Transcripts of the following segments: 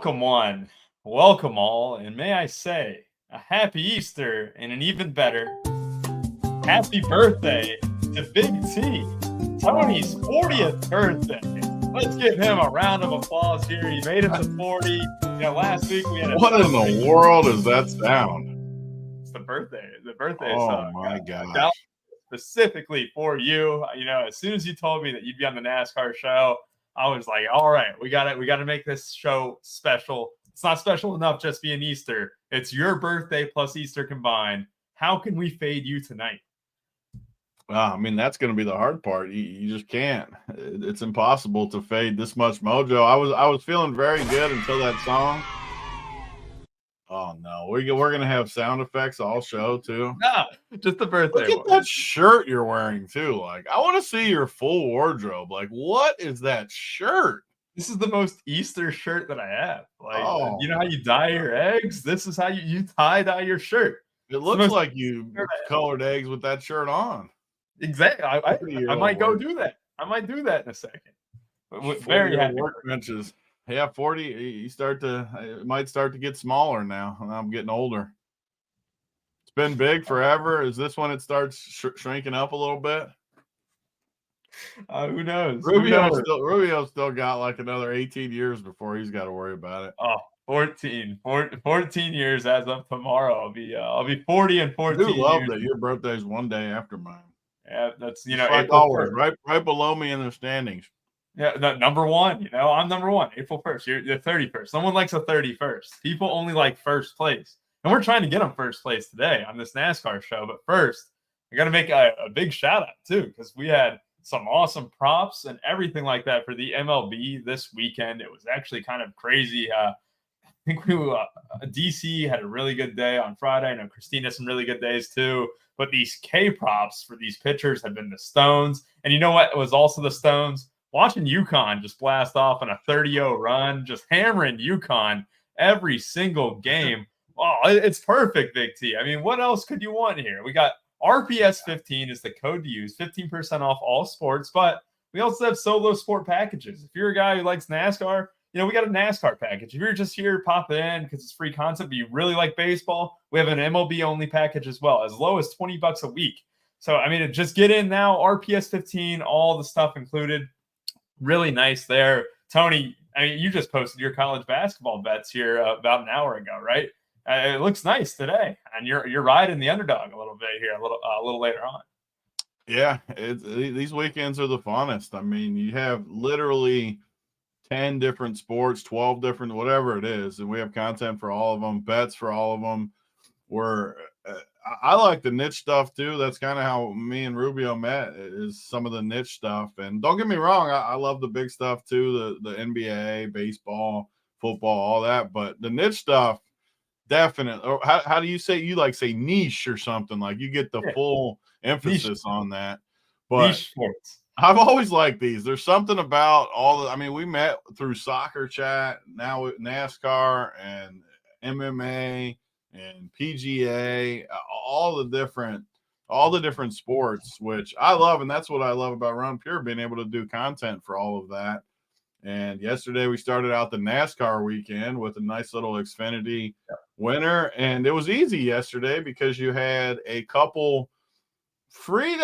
Welcome one, welcome all, and may I say a happy Easter and an even better happy birthday to Big T, Tony's 40th birthday. Let's give him a round of applause here. He made it to 40. Last week we had What in the world is that sound? It's the birthday. The birthday song. Oh my gosh. Specifically for you. As soon as you told me that you'd be on the NASCAR show, I was like, all right, we got to make this show special. It's not special enough just being Easter. It's your birthday plus Easter combined. How can we fade you tonight? That's going to be the hard part. You just can't. It's impossible to fade this much mojo. I was feeling very good until that song. Oh no, we're going to have sound effects all show too. Nah, just the birthday. Look at that shirt you're wearing too. Like, I want to see your full wardrobe. Like, what is that shirt? This is the most Easter shirt that I have. Like, you know how you dye your eggs? This is how you dye your shirt. It looks like you colored eggs with that shirt on. Exactly. I might go do that. I might do that in a second. Very happy. Workbenches. Yeah, 40. It might start to get smaller now. I'm getting older. It's been big forever. Is this when it starts shrinking up a little bit? Who knows? Rubio still got like another 18 years before he's got to worry about it. Oh, 14 years as of tomorrow. I'll be 40 and 14. I do love that your birthday's one day after mine. Yeah, that's like always, right below me in the standings. Yeah, number one. I'm number one. April 1st. You're the 31st. No one likes a 31st. People only like first place, and we're trying to get them first place today on this NASCAR show. But first, I got to make a big shout out too, because we had some awesome props and everything like that for the MLB this weekend. It was actually kind of crazy. I think DC had a really good day on Friday. I know Christine had some really good days too. But these K props for these pitchers have been the Stones. And you know what? It was also the Stones. Watching UConn just blast off on a 30-0 run, just hammering UConn every single game. Oh, it's perfect, Big T. I mean, what else could you want here? We got RPS 15 is the code to use, 15% off all sports. But we also have solo sport packages. If you're a guy who likes NASCAR, we got a NASCAR package. If you're just here, pop in because it's free content, but you really like baseball, we have an MLB-only package as well, as low as $20 a week. So, just get in now, RPS 15, all the stuff included. Really nice there. Tony, you just posted your college basketball bets here about an hour ago, right? It looks nice today, and you're riding the underdog a little bit here, a little later on. Yeah, these weekends are the funnest. You have literally 10 different sports, 12 different, whatever it is. And we have content for all of them, bets for all of them. I like the niche stuff too. That's kind of how me and Rubio met, is some of the niche stuff. And don't get me wrong, I love the big stuff too, the NBA, baseball, football, all that. But the niche stuff, definitely. Or how do you say, say niche or something? Like you get the full emphasis niche on that. But niche sports. I've always liked these. There's something about we met through soccer chat, now with NASCAR and MMA and PGA, all the different sports, which I love. And that's what I love about Run Pure, being able to do content for all of that. And yesterday we started out the NASCAR weekend with a nice little Xfinity winner. And it was easy yesterday because you had a couple free,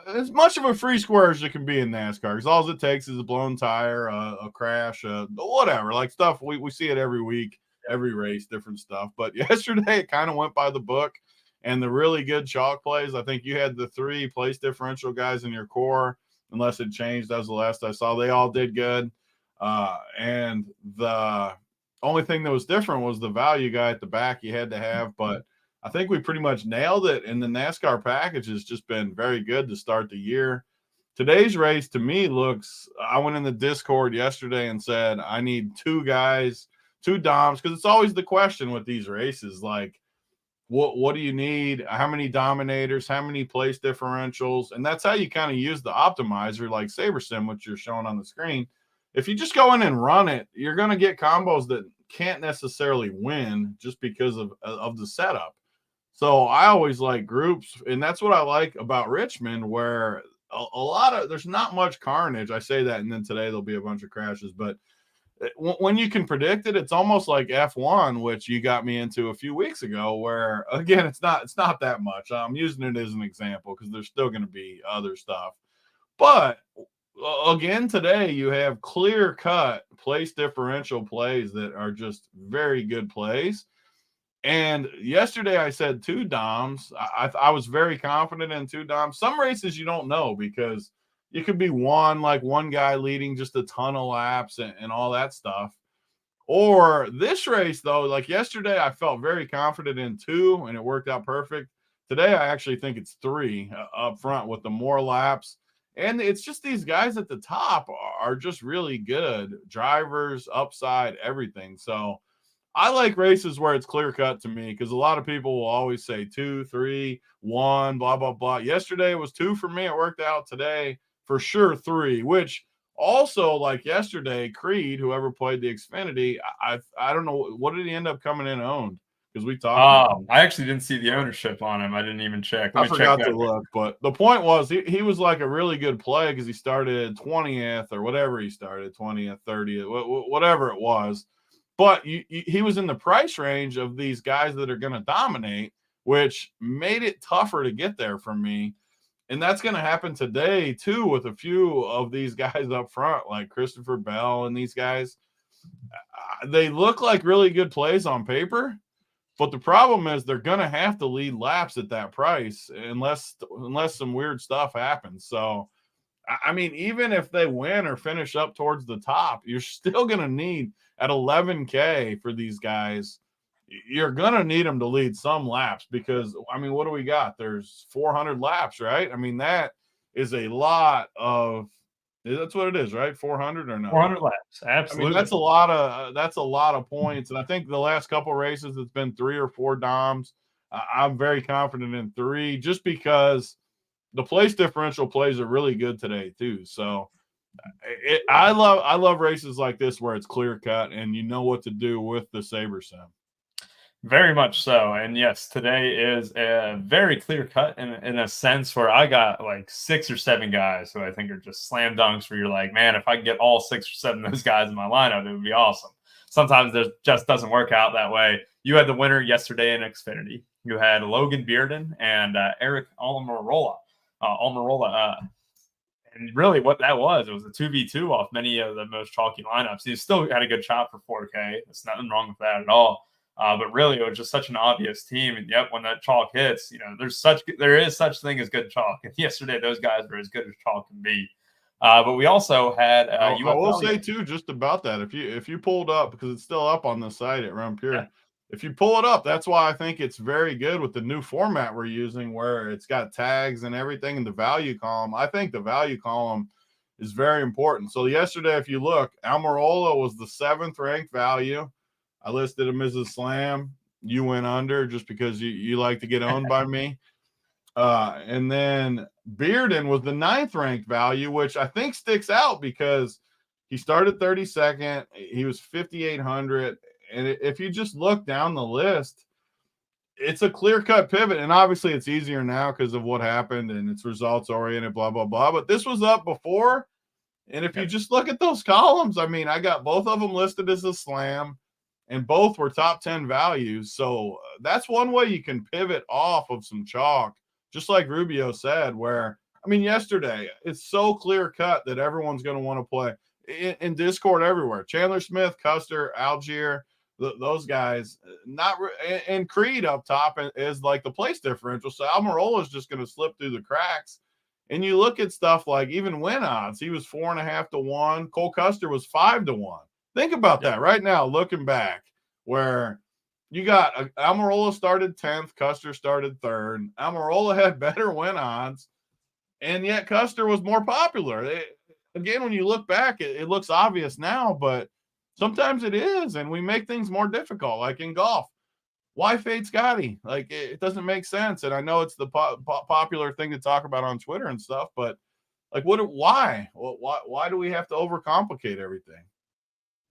as much of a free square as it can be in NASCAR, because all it takes is a blown tire, a crash, whatever, like stuff we see it every week, every race, different stuff. But yesterday it kind of went by the book, and the really good chalk plays, I think you had the 3 place differential guys in your core, unless it changed. That was the last I saw. They all did good. And the only thing that was different was the value guy at the back you had to have, but I think we pretty much nailed it, and the NASCAR package has just been very good to start the year. Today's race, to me, I went in the Discord yesterday and said, I need 2 guys, 2 doms, because it's always the question with these races, like, what do you need? How many dominators? How many place differentials? And that's how you kind of use the optimizer, like SaberSim, which you're showing on the screen. If you just go in and run it, you're going to get combos that can't necessarily win just because of the setup. So I always like groups, and that's what I like about Richmond, where there's not much carnage. I say that, and then today there'll be a bunch of crashes, but when you can predict it, it's almost like F1, which you got me into a few weeks ago, where again, it's not that much. I'm using it as an example because there's still going to be other stuff. But again, today you have clear cut place differential plays that are just very good plays. And yesterday I said 2 DOMs. I was very confident in 2 DOMs. Some races you don't know because it could be one guy leading just a ton of laps and all that stuff. Or this race, though, like yesterday, I felt very confident in 2 and it worked out perfect. Today, I actually think it's 3 up front with the more laps. And it's just these guys at the top are just really good drivers, upside, everything. So I like races where it's clear cut to me because a lot of people will always say 2, 3, 1, blah, blah, blah. Yesterday it was 2 for me. It worked out today for sure 3, which also like yesterday, Creed, whoever played the Xfinity, I don't know. What did he end up coming in owned? Because we talked. I actually didn't see the ownership on him. I didn't even check. I forgot to look, but the point was he was like a really good play because he started 20th or whatever he started, 20th, 30th, whatever it was. But he was in the price range of these guys that are going to dominate, which made it tougher to get there for me. And that's going to happen today, too, with a few of these guys up front, like Christopher Bell and these guys. They look like really good plays on paper, but the problem is they're going to have to lead laps at that price unless some weird stuff happens. So, I mean, even if they win or finish up towards the top, you're still going to need at 11K for these guys. You're going to need them to lead some laps because, I mean, what do we got? There's 400 laps, right? I mean, that is a lot of – that's what it is, right? 400 or no? 400 laps, absolutely. I mean, that's a lot of points. And I think the last couple races, it's been 3 or 4 DOMs. I'm very confident in 3 just because the place differential plays are really good today too. So I love races like this where it's clear cut and you know what to do with the Saber Sim. Very much so. And yes, today is a very clear cut in a sense where I got like 6 or 7 guys who I think are just slam dunks where you're like, man, if I can get all 6 or 7 of those guys in my lineup, it would be awesome. Sometimes it just doesn't work out that way. You had the winner yesterday in Xfinity. You had Logan Bearden and Eric Almirola. And really what that was, it was a 2v2 off many of the most chalky lineups. He still had a good shot for 4K. There's nothing wrong with that at all. But really, it was just such an obvious team. And yet, when that chalk hits, you know, there is such thing as good chalk. And yesterday, those guys were as good as chalk can be. But we also had. I will say too, just about that. If you pulled up, because it's still up on the site at Run Pure. Yeah. If you pull it up, that's why I think it's very good with the new format we're using, where it's got tags and everything in the value column. I think the value column is very important. So yesterday, if you look, Almirola was the 7th ranked value. I listed him as a slam. You went under just because you like to get owned by me. And then Bearden was the 9th ranked value, which I think sticks out because he started 32nd. He was 5,800. And if you just look down the list, it's a clear-cut pivot. And obviously it's easier now because of what happened and it's results-oriented, blah, blah, blah. But this was up before. And if you just look at those columns, I mean, I got both of them listed as a slam. And both were top 10 values. So that's one way you can pivot off of some chalk, just like Rubio said, where, I mean, yesterday, it's so clear cut that everyone's going to want to play in Discord everywhere. Chandler Smith, Custer, Algier, those guys, and Creed up top is like the place differential. So Almirola is just going to slip through the cracks. And you look at stuff like even win odds, he was 4.5 to 1. Cole Custer was 5 to 1. Think about that right now, looking back, where you got Almirola started 10th, Custer started 3rd. Almirola had better win odds, and yet Custer was more popular. Again, when you look back, it looks obvious now, but sometimes it is, and we make things more difficult, like in golf. Why fade Scotty? Like, it doesn't make sense, and I know it's the popular thing to talk about on Twitter and stuff, but, like, why? Well, why do we have to overcomplicate everything?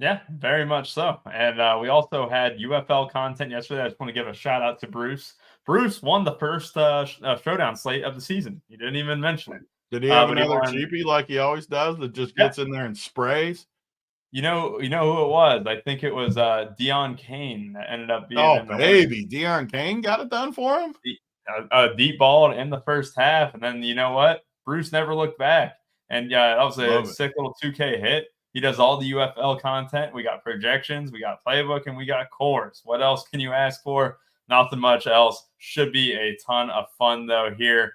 Yeah, very much so. And we also had UFL content yesterday. I just want to give a shout out to Bruce. Bruce won the first showdown slate of the season. He didn't even mention it. Did he have another cheapie like he always does that just gets in there and sprays? You know who it was? I think it was Dion Kane that ended up being Oh, in the baby. Dion Kane got it done for him? deep ball in the first half. And then you know what? Bruce never looked back. And that was a Love it. sick little 2K hit. He does all the UFL content. We got projections, we got playbook, and we got cores. What else can you ask for? Nothing much else. Should be a ton of fun, though, here.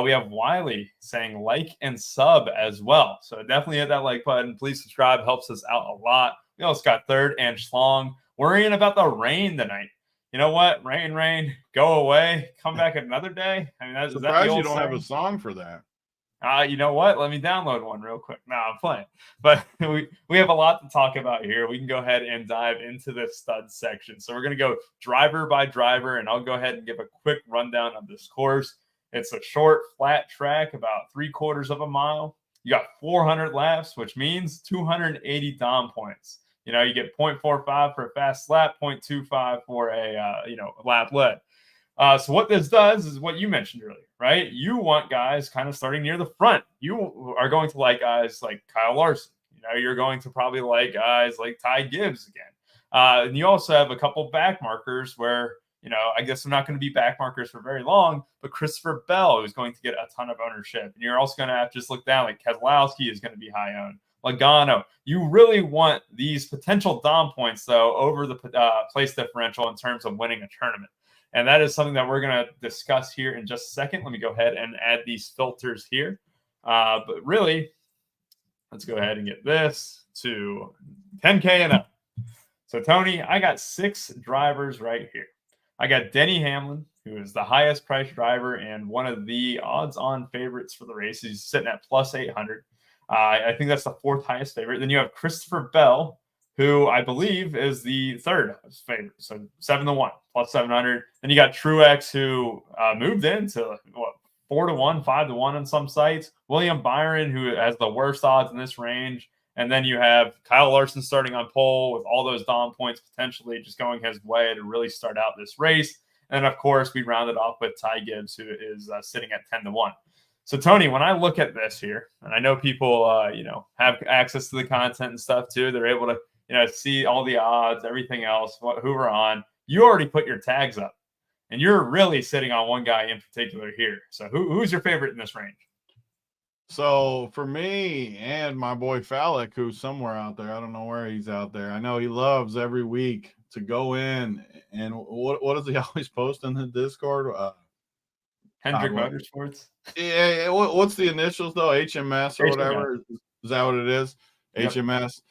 We have Wiley saying like and sub as well. So definitely hit that like button. Please subscribe. Helps us out a lot. We also got Third and Schlong worrying about the rain tonight. You know what? Rain, go away. Come back another day. I mean, is that the Surprised old you don't have a saying? song for that. You know what? Let me download one real quick. No, I'm playing. But we have a lot to talk about here. We can go ahead and dive into the stud section. So we're going to go driver by driver, and I'll go ahead and give a quick rundown of this course. It's a short, flat track, about 3/4 of a mile. You got 400 laps, which means 280 Dom points. You know, you get 0.45 for a fast lap, 0.25 for a lap led. So what this does is what you mentioned earlier, right? You want guys kind of starting near the front. You are going to like guys like Kyle Larson. You know, you're going to probably like guys like Ty Gibbs again. And you also have a couple back markers where, you know, I guess they're not going to be back markers for very long, but Christopher Bell is going to get a ton of ownership. And you're also going to have to just look down, like Keselowski is going to be high owned. Logano. You really want these potential Dom points, though, over the place differential in terms of winning a tournament. And that is something that we're going to discuss here in just a second. Let me go ahead and add these filters here. But really, let's go ahead and get this to 10K and up. So, Tony, I got 6 drivers right here. I got Denny Hamlin, who is the highest priced driver and one of the odds-on favorites for the race. He's sitting at plus 800. I think that's the 4th highest favorite. Then you have Christopher Bell, who I believe is the 3rd favorite. So 7-1 plus 700. Then you got Truex, who moved into 4-1, 5-1 on some sites. William Byron, who has the worst odds in this range. And then you have Kyle Larson starting on pole with all those Dom points potentially just going his way to really start out this race. And of course, we rounded off with Ty Gibbs, who is sitting at 10-1. So, Tony, when I look at this here, and I know people, have access to the content and stuff too, they're able to, see all the odds, everything else, who we're on. You already put your tags up, and you're really sitting on one guy in particular here. So, who's your favorite in this range? So for me and my boy Fallick, who's somewhere out there, I don't know where he's out there. I know he loves every week to go in and what does he always post in the Discord? Hendrick Motorsports. Yeah, what's the initials though? HMS or whatever. Is that what it is? Yep. HMS.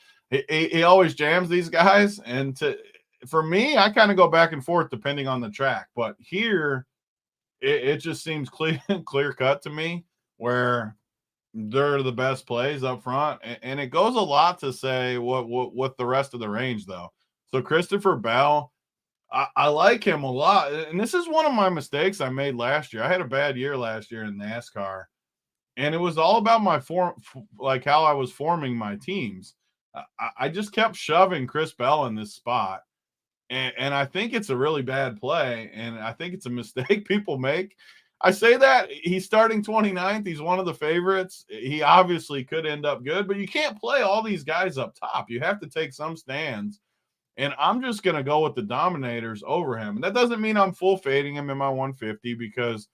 He always jams these guys, and for me, I kind of go back and forth depending on the track. But here, it just seems clear cut to me where they're the best plays up front, and it goes a lot to say what the rest of the range though. So Christopher Bell, I like him a lot, and this is one of my mistakes I made last year. I had a bad year last year in NASCAR, and it was all about my form, like how I was forming my teams. I just kept shoving Chris Bell in this spot, and I think it's a really bad play, and I think it's a mistake people make. I say that he's starting 29th. He's one of the favorites. He obviously could end up good, but you can't play all these guys up top. You have to take some stands. And I'm just going to go with the dominators over him. And that doesn't mean I'm full fading him in my 150 because,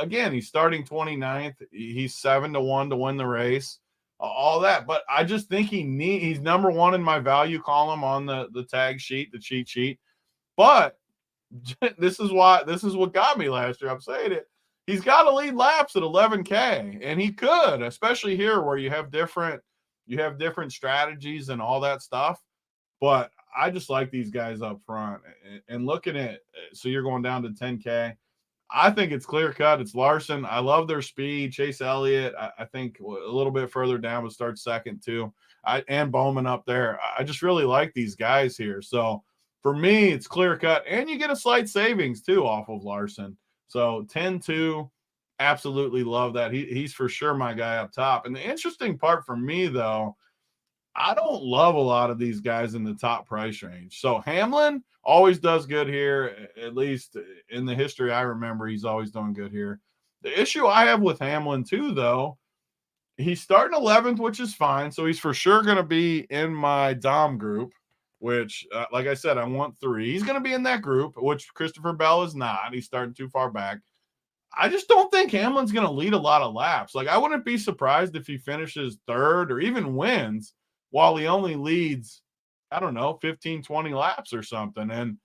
again, he's starting 29th. He's 7-1 to win the race, all that. But I just think he's number 1 in my value column on the tag sheet, the cheat sheet. But this is what got me last year. I'm saying it. He's got to lead laps at 11K, and he could, especially here where you have different strategies and all that stuff. But I just like these guys up front. And looking at, so you're going down to 10K. I think it's clear cut. It's Larson. I love their speed. Chase Elliott, I think a little bit further down would start second too. And Bowman up there. I just really like these guys here. So for me, it's clear cut. And you get a slight savings too off of Larson. So 10-2, absolutely love that. He's for sure my guy up top. And the interesting part for me, though, I don't love a lot of these guys in the top price range. So Hamlin always does good here, at least in the history I remember, he's always done good here. The issue I have with Hamlin too, though, He's starting 11th, which is fine. So he's for sure going to be in my Dom group, which, like I said, I want 3. He's going to be in that group, which Christopher Bell is not. He's starting too far back. I just don't think Hamlin's going to lead a lot of laps. Like, I wouldn't be surprised if he finishes 3rd or even wins while he only leads, I don't know, 15, 20 laps or something. And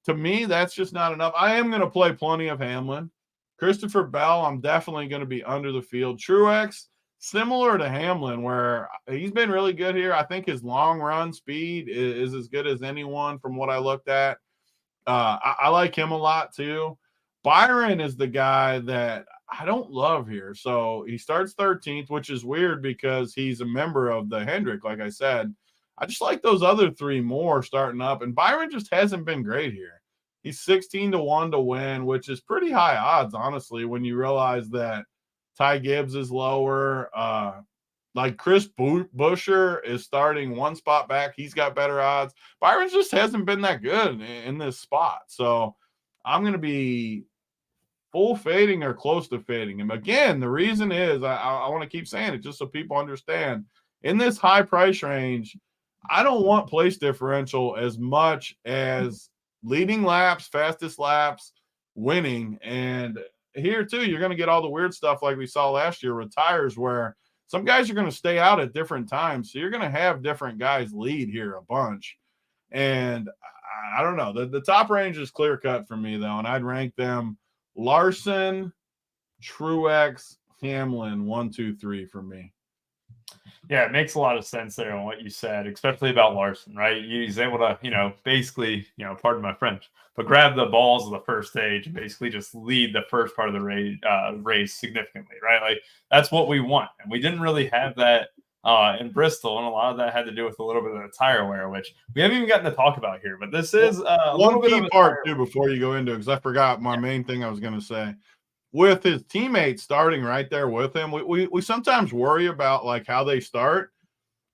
to me, that's just not enough. I am going to play plenty of Hamlin. Christopher Bell, I'm definitely going to be under the field. Truex, similar to Hamlin, where he's been really good here. I think his long run speed is as good as anyone from what I looked at. I like him a lot too. Byron is the guy that I don't love here. So he starts 13th, which is weird because he's a member of the Hendrick, like I said. I just like those other 3 more starting up, and Byron just hasn't been great here. He's 16-1 to win, which is pretty high odds, honestly, when you realize that Ty Gibbs is lower. Like Chris Buescher is starting 1 spot back. He's got better odds. Byron just hasn't been that good in this spot. So I'm going to be full fading or close to fading him. Again, the reason is I want to keep saying it just so people understand. In this high price range, I don't want place differential as much as leading laps, fastest laps, winning. And here, too, you're going to get all the weird stuff like we saw last year with tires where some guys are going to stay out at different times. So you're going to have different guys lead here a bunch. And I don't know. The top range is clear-cut for me, though, and I'd rank them Larson, Truex, Hamlin, 1, 2, 3 for me. Yeah, it makes a lot of sense there on what you said, especially about Larson, right? He's able to, basically, pardon my French, but grab the balls of the first stage and basically just lead the first part of the race significantly, right? Like, that's what we want. And we didn't really have that in Bristol, and a lot of that had to do with a little bit of the tire wear, which we haven't even gotten to talk about here. But this is a little bit of a part, too, before you go into it, because I forgot my main thing I was going to say. With his teammates starting right there with him, we sometimes worry about like how they start.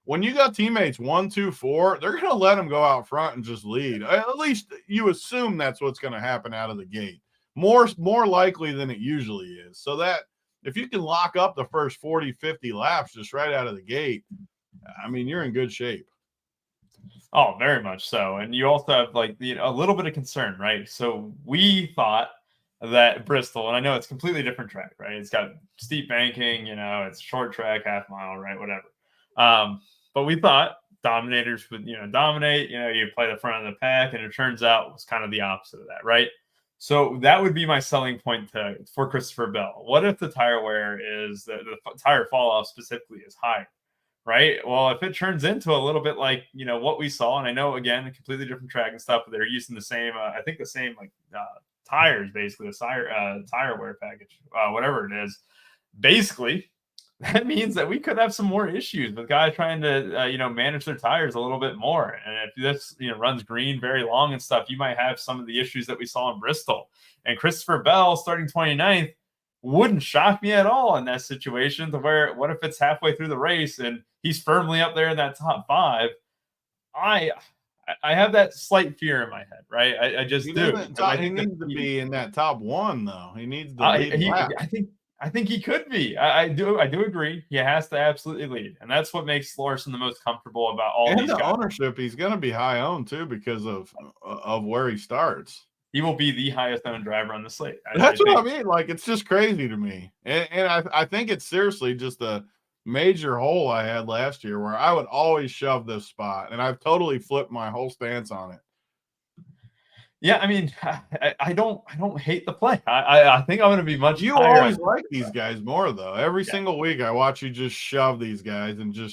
When you got teammates 1, 2, 4, they're going to let him go out front and just lead. At least you assume that's what's going to happen out of the gate. More likely than it usually is. So that if you can lock up the first 40, 50 laps just right out of the gate, I mean, you're in good shape. Oh, very much so. And you also have like a little bit of concern, right? So we thought that Bristol, and I know it's completely different track, right? It's got steep banking, it's short track, half mile, right? Whatever. But we thought dominators would, dominate, you play the front of the pack, and it turns out it was kind of the opposite of that, right? So that would be my selling point for Christopher Bell. What if the tire wear is the tire fall off specifically is higher, right? Well, if it turns into a little bit like, what we saw, and I know, again, a completely different track and stuff, but they're using the same, I think the same, tires, basically, the tire wear package, whatever it is. Basically, that means that we could have some more issues with guys trying to, manage their tires a little bit more. And if this, runs green very long and stuff, you might have some of the issues that we saw in Bristol. And Christopher Bell starting 29th wouldn't shock me at all in that situation, to where what if it's halfway through the race and he's firmly up there in that top 5? I have that slight fear in my head, right? I just do. He needs to be in that top 1, though. He needs to lead. I think he could be. I do agree. He has to absolutely lead, and that's what makes Larson the most comfortable about all these guys. Ownership, he's going to be high owned too because of where he starts. He will be the highest owned driver on the slate. That's what I mean. Like, it's just crazy to me, and I think it's seriously just a major hole I had last year where I would always shove this spot, and I've totally flipped my whole stance on it. Yeah, I mean, I don't hate the play. I think I'm going to be much. You always like these guys more, though. Every single week, I watch you just shove these guys, and you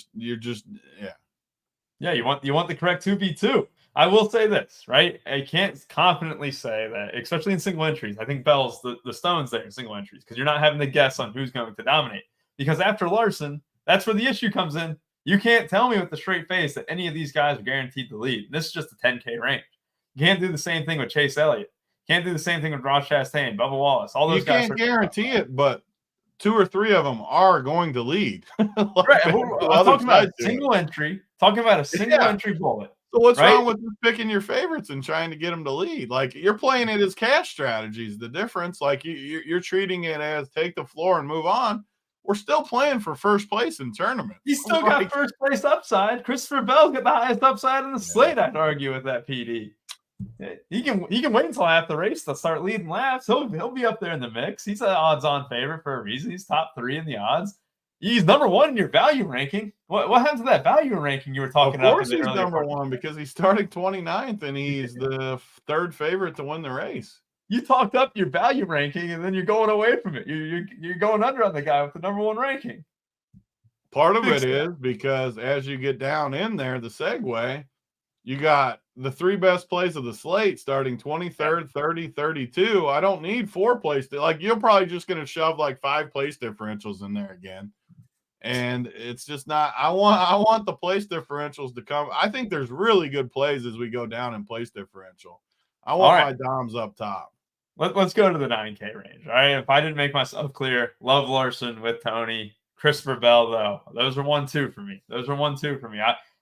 want the correct 2v2. I will say this, right? I can't confidently say that, especially in single entries. I think Bell's the stones there in single entries, because you're not having to guess on who's going to dominate. Because after Larson, that's where the issue comes in. You can't tell me with a straight face that any of these guys are guaranteed to lead. This is just a 10K range. You can't do the same thing with Chase Elliott. Can't do the same thing with Ross Chastain, Bubba Wallace. All those guys. You can't guarantee it, but 2 or 3 of them are going to lead. Right. I'm talking about a single entry. Talking about a single entry bullet. So what's wrong with picking your favorites and trying to get them to lead? Like, you're playing it as cash strategies. The difference, like you're treating it as take the floor and move on. we're still playing for first place in tournament. He's still got first place upside. Christopher Bell's got the highest upside in the slate, I'd argue, with that PD. He can wait until after the race to start leading laps. He'll be up there in the mix. He's an odds-on favorite for a reason. He's top 3 in the odds. He's number 1 in your value ranking. What happened to that value ranking you were talking about? Of course he's number 1 because he's starting 29th and he's the 3rd favorite to win the race. You talked up your value ranking and then you're going away from it. You're going under on the guy with the number 1 ranking. Part of it is because as you get down in there, the segue, you got the 3 best plays of the slate starting 23rd, 30, 32. I don't need 4 place. Like, you're probably just going to shove like 5 place differentials in there again. And it's just not, I want the place differentials to come. I think there's really good plays as we go down in place differential. I want my Doms up top. Let's go to the 9K range. All right. If I didn't make myself clear, love Larson with Tony. Christopher Bell, though. Those are 1-2 for me.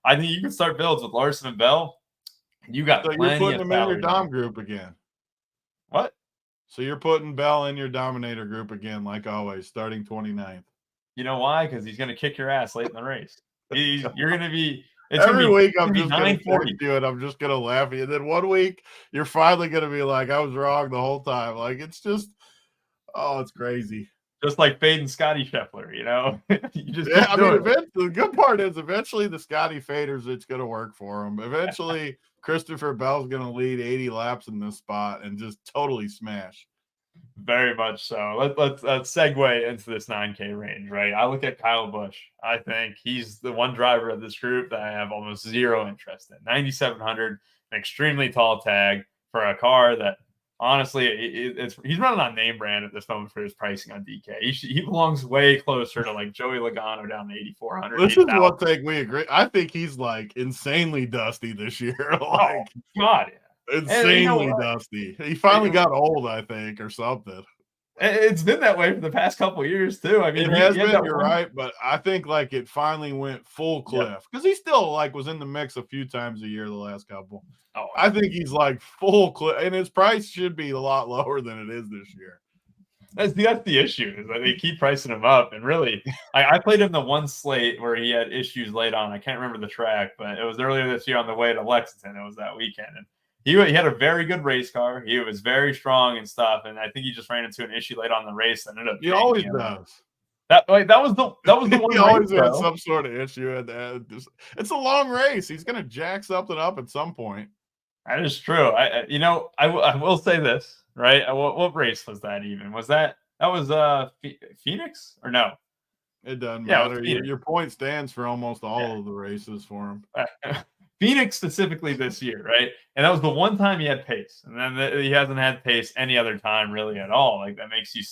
I think you can start builds with Larson and Bell. You got so you're putting them in your Dom group again. What? So you're putting Bell in your Dominator group again, like always, starting 29th. You know why? Because he's going to kick your ass late in the race. You're going to be every week. I'm just going to do it. I'm just going to laugh at you. And then one week, you're finally going to be like, I was wrong the whole time. Like, it's just, it's crazy. Just like fading Scotty Scheffler, you know. The good part is eventually the Scotty faders, it's going to work for him. Eventually, Christopher Bell's going to lead 80 laps in this spot and just totally smash. Very much so. Let's segue into this 9K range, right? I look at Kyle Busch. I think he's the one driver of this group that I have almost zero interest in. 9,700, an extremely tall tag for a car that, honestly, he's running on name brand at this moment for his pricing on DK. He belongs way closer to like Joey Logano down to 8,400. This is one thing we agree. I think he's like insanely dusty this year. God, yeah. Insanely dusty. He finally got old, I think, or something. It's been that way for the past couple of years too. I mean, it has been. You're right, but I think like it finally went full cliff because he still like was in the mix a few times a year the last couple. I think he's like full cliff, and his price should be a lot lower than it is this year. That's the issue is that they keep pricing him up, and really, I played him the one slate where he had issues late on. I can't remember the track, but it was earlier this year on the way to Lexington. It was that weekend, and he had a very good race car. He was very strong and stuff, and I think he just ran into an issue late on the race and ended up. He always does. That was the one. He always had some sort of issue. It's a long race. He's gonna jack something up at some point. That is true. I will say this, right? What race was that even? That was Phoenix or no? It doesn't matter. Your point stands for almost all of the races for him. Phoenix specifically this year, right? And that was the one time he had pace. And then he hasn't had pace any other time really at all. Like that makes you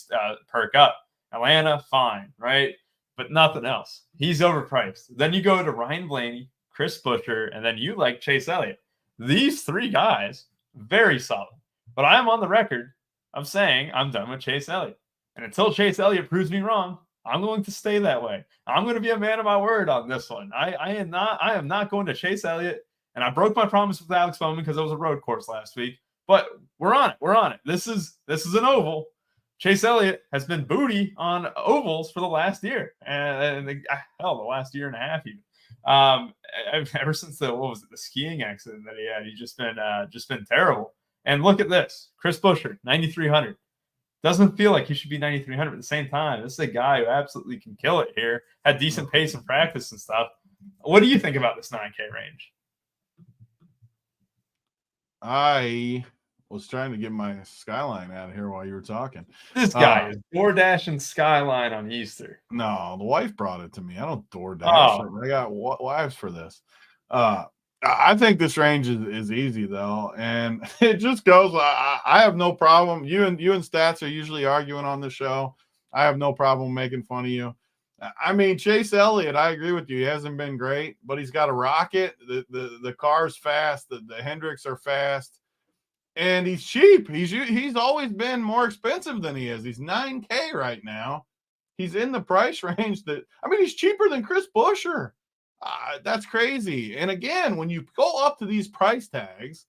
perk up. Atlanta, fine, right? But nothing else. He's overpriced. Then you go to Ryan Blaney, Chris Buescher, and then you like Chase Elliott. These 3 guys, very solid. But I'm on the record of saying I'm done with Chase Elliott. And until Chase Elliott proves me wrong, I'm going to stay that way. I'm going to be a man of my word on this one. I am not going to Chase Elliott, and I broke my promise with Alex Bowman because it was a road course last week. But we're on it. This is an oval. Chase Elliott has been booty on ovals for the last year, and the last year and a half even. Ever since the skiing accident that he had, he's just been terrible. And look at this, Chris Buescher, 9,300. Doesn't feel like he should be 9,300 at the same time. This is a guy who absolutely can kill it here. Had decent pace in practice and stuff. What do you think about this 9K range? I was trying to get my Skyline out of here while you were talking. This guy is DoorDash and Skyline on Easter. No, the wife brought it to me. I don't DoorDash. Oh. I got wives for this. I think this range is easy though, and it just goes. I have no problem. You and Stats are usually arguing on the show. I have no problem making fun of you. I mean, Chase Elliott, I agree with you. He hasn't been great, but he's got a rocket. The car's fast. The Hendricks are fast, and he's cheap. He's always been more expensive than he is. He's $9K right now. He's in the price range he's cheaper than Chris Buescher. That's crazy. And again, when you go up to these price tags,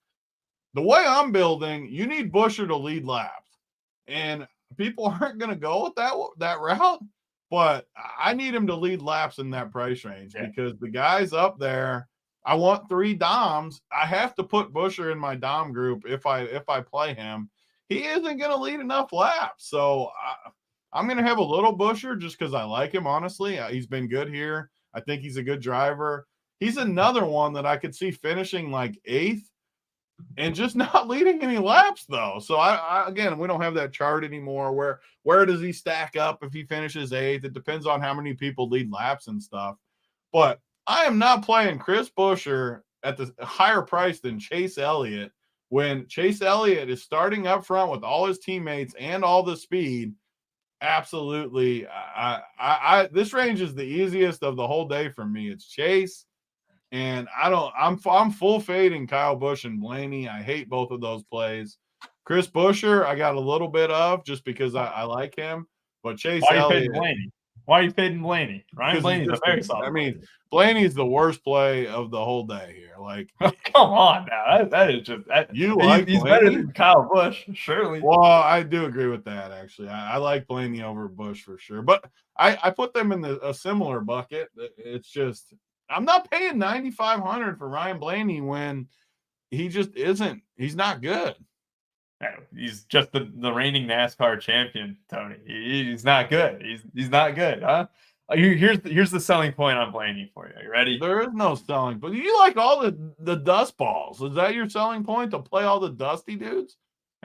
the way I'm building, you need Buescher to lead laps. And people aren't going to go with that route. but I need him to lead laps in that price range Yeah. because the guys up there, I want 3 Doms. I have to put Buescher in my Dom group if I play him. He isn't going to lead enough laps. So I'm going to have a little Buescher just because I like him, honestly. He's been good here. I think he's a good driver. He's another one that I could see finishing like 8th and just not leading any laps, though. So, I again, we don't have that chart anymore. Where does he stack up if he finishes 8th? It depends on how many people lead laps and stuff. But I am not playing Chris Buescher at the higher price than Chase Elliott when Chase Elliott is starting up front with all his teammates and all the speed. Absolutely. This range is the easiest of the whole day for me. It's Chase. And I'm full fading Kyle Busch and Blaney. I hate both of those plays. Chris Buescher, I got a little bit of just because I like him. But Chase Elliott. Why are you fading Blaney? Ryan Blaney's a very solid. I mean, Blaney's the worst play of the whole day here. Like, come on now. That is just that. He's better than Kyle Busch, surely. Well, I do agree with that, actually. I like Blaney over Busch for sure. But I put them in a similar bucket. It's just I'm not paying $9,500 for Ryan Blaney when he just isn't. He's not good. He's just the reigning NASCAR champion, Tony. He's not good. He's not good, huh? Here's the selling point on Blaney for you. You ready? There is no selling, but you like all the dust balls. Is that your selling point, to play all the dusty dudes?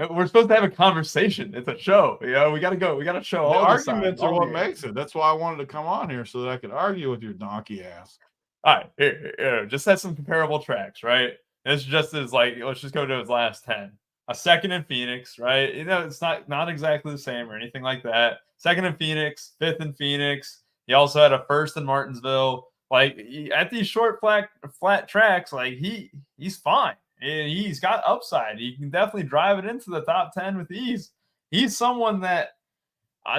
We're supposed to have a conversation. It's a show. You know, we got to go. We got to show all the arguments are what makes it. That's why I wanted to come on here so that I could argue with your donkey ass. All right, here, just have some comparable tracks, right? It's just as like, let's just go to his last 10. A second in Phoenix, right? You know, it's not exactly the same or anything like that. Second in Phoenix, 5th in Phoenix. He also had a 1st in Martinsville. Like at these short flat tracks, like he's fine. And he's got upside. He can definitely drive it into the top 10 with ease. He's someone that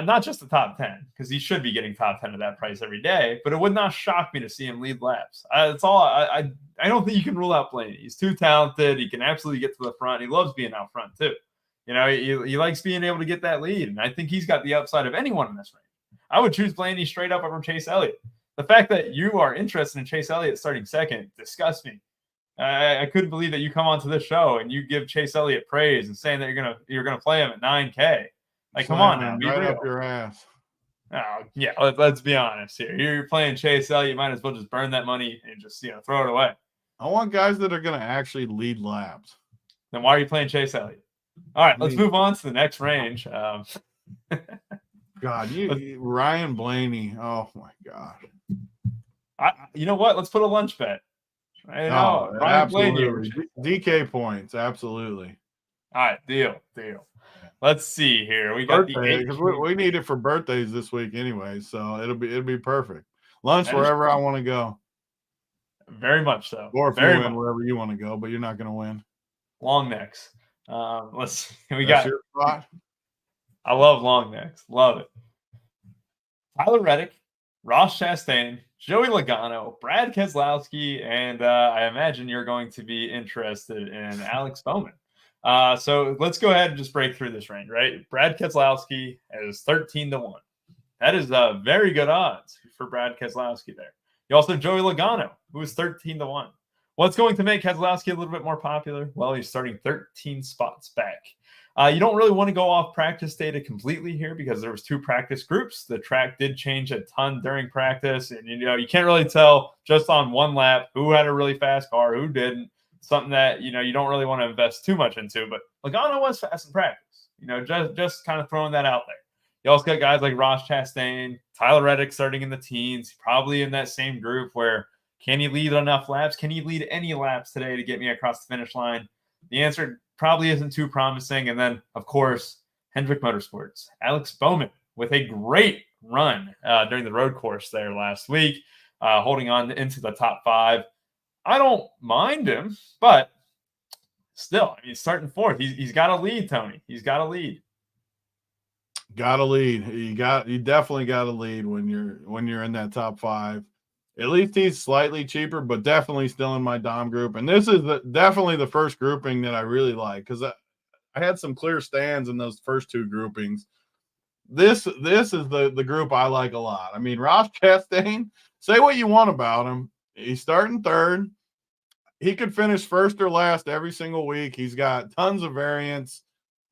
not just the top 10, because he should be getting top 10 at that price every day, but it would not shock me to see him lead laps. That's all. I don't think you can rule out Blaney. He's too talented. He can absolutely get to the front. He loves being out front too. You know, he likes being able to get that lead, and I think he's got the upside of anyone in this range. I would choose Blaney straight up over Chase Elliott. The fact that you are interested in Chase Elliott starting second disgusts me. I couldn't believe that you come onto this show and you give Chase Elliott praise and saying that you're gonna play him at $9K. Like, come on now, be right real. Up your ass. Oh, yeah, let's be honest here. You're playing Chase Elliott, you might as well just burn that money and just throw it away. I want guys that are going to actually lead laps. Then why are you playing Chase Elliott? All right, let's move on to the next range. God, Ryan Blaney. Oh my God. You know what? Let's put a lunch bet. Ryan absolutely. Blaney. DK points, absolutely. All right, deal. Let's see here. We got birthday, because we need it for birthdays this week anyway, so it'll be perfect. Lunch wherever I want to go. Very much so. Or if you win wherever you want to go, but you're not going to win. Long necks. That's your spot? I love long necks. Love it. Tyler Reddick, Ross Chastain, Joey Logano, Brad Keselowski, and I imagine you're going to be interested in Alex Bowman. So let's go ahead and just break through this range, right? Brad Keselowski is 13-1. That is very good odds for Brad Keselowski there. You also have Joey Logano, who is 13-1. What's going to make Keselowski a little bit more popular? Well, he's starting 13 spots back. You don't really want to go off practice data completely here because there was 2 practice groups. The track did change a ton during practice, and you can't really tell just on one lap who had a really fast car, who didn't. Something that you don't really want to invest too much into. But Logano was fast in practice. Just kind of throwing that out there. You also got guys like Ross Chastain, Tyler Reddick starting in the teens, probably in that same group where can he lead enough laps? Can he lead any laps today to get me across the finish line? The answer probably isn't too promising. And then, of course, Hendrick Motorsports, Alex Bowman with a great run during the road course there last week, holding on into the top 5. I don't mind him, but still, starting 4th. He's got to lead, Tony. He's got to lead. Got to lead. You definitely got to lead when you're in that top 5. At least he's slightly cheaper, but definitely still in my Dom group. And this is definitely the first grouping that I really like because I had some clear stands in those first 2 groupings. this is the group I like a lot. I mean, Ross Chastain, say what you want about him. He's starting third. He could finish first or last every single week. He's got tons of variance,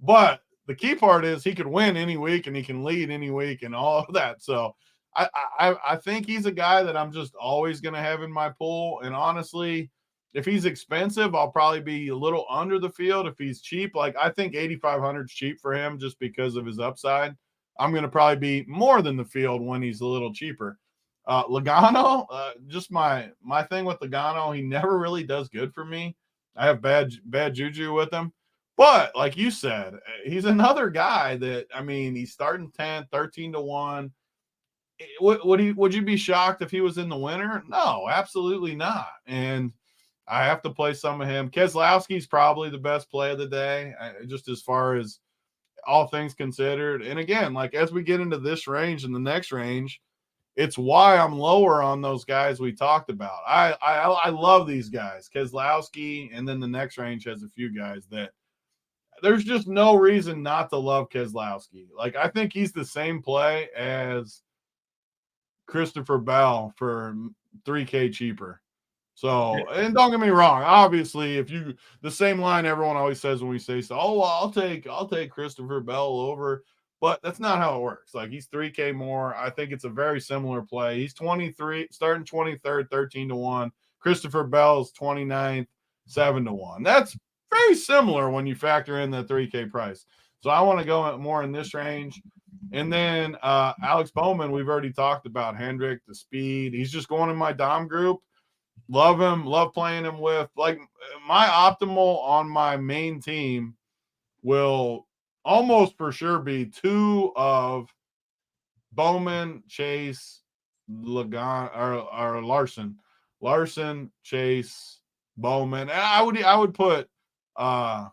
but the key part is he could win any week and he can lead any week and all of that. So I think he's a guy that I'm just always going to have in my pool. And honestly, if he's expensive, I'll probably be a little under the field. If he's cheap, like I think 8,500 is cheap for him just because of his upside. I'm going to probably be more than the field when he's a little cheaper. Logano, just my thing with Logano, he never really does good for me. I have bad juju with him. But like you said, he's another guy that, I mean, he's starting 10, 13 to 1. Would you be shocked if he was in the winner? No, absolutely not. And I have to play some of him. Keselowski's probably the best play of the day, just as far as all things considered. And again, like as we get into this range and the next range, it's why I'm lower on those guys we talked about. I love these guys, Keselowski, and then the next range has a few guys that there's just no reason not to love Keselowski. Like I think he's the same play as Christopher Bell for $3K cheaper. So, and don't get me wrong, obviously, if you the same line everyone always says when we say so, oh well, I'll take Christopher Bell over. But that's not how it works. Like he's 3K more. I think it's a very similar play. He's 23, starting 23rd, 13 to 1. Christopher Bell's 29th, 7 to 1. That's very similar when you factor in the 3K price. So I want to go more in this range. And then Alex Bowman, we've already talked about Hendrick, the speed. He's just going in my Dom group. Love him. Love playing him with. Like my optimal on my main team will almost for sure be 2 of Bowman, Chase, or Larson, Chase, Bowman. And I would put God,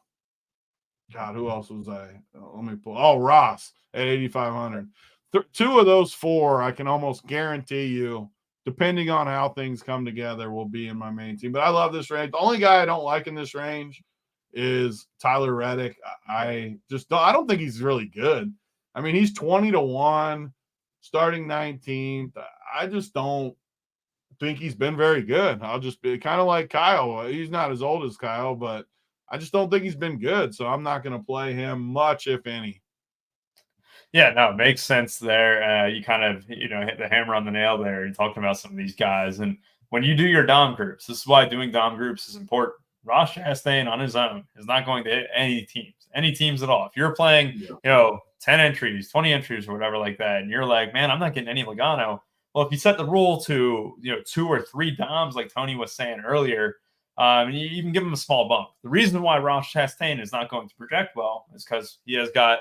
who else was I? Let me pull. Oh, Ross at 8,500. 2 of those 4, I can almost guarantee you, depending on how things come together, will be in my main team. But I love this range. The only guy I don't like in this range is Tyler Reddick. I don't think he's really good. I mean, he's 20 to 1, starting 19th. I just don't think he's been very good. I'll just be kind of like Kyle. He's not as old as Kyle, but I just don't think he's been good. So I'm not going to play him much, if any. Yeah, no, it makes sense there. You kind of, hit the hammer on the nail there. You're talking about some of these guys. And when you do your Dom groups, this is why doing Dom groups is important. Ross Chastain on his own is not going to hit any teams at all. If you're playing, 10 entries, 20 entries or whatever like that, and you're like, man, I'm not getting any Logano. Well, if you set the rule to, 2 or 3 Doms, like Tony was saying earlier, you even give him a small bump. The reason why Ross Chastain is not going to project well is because he has got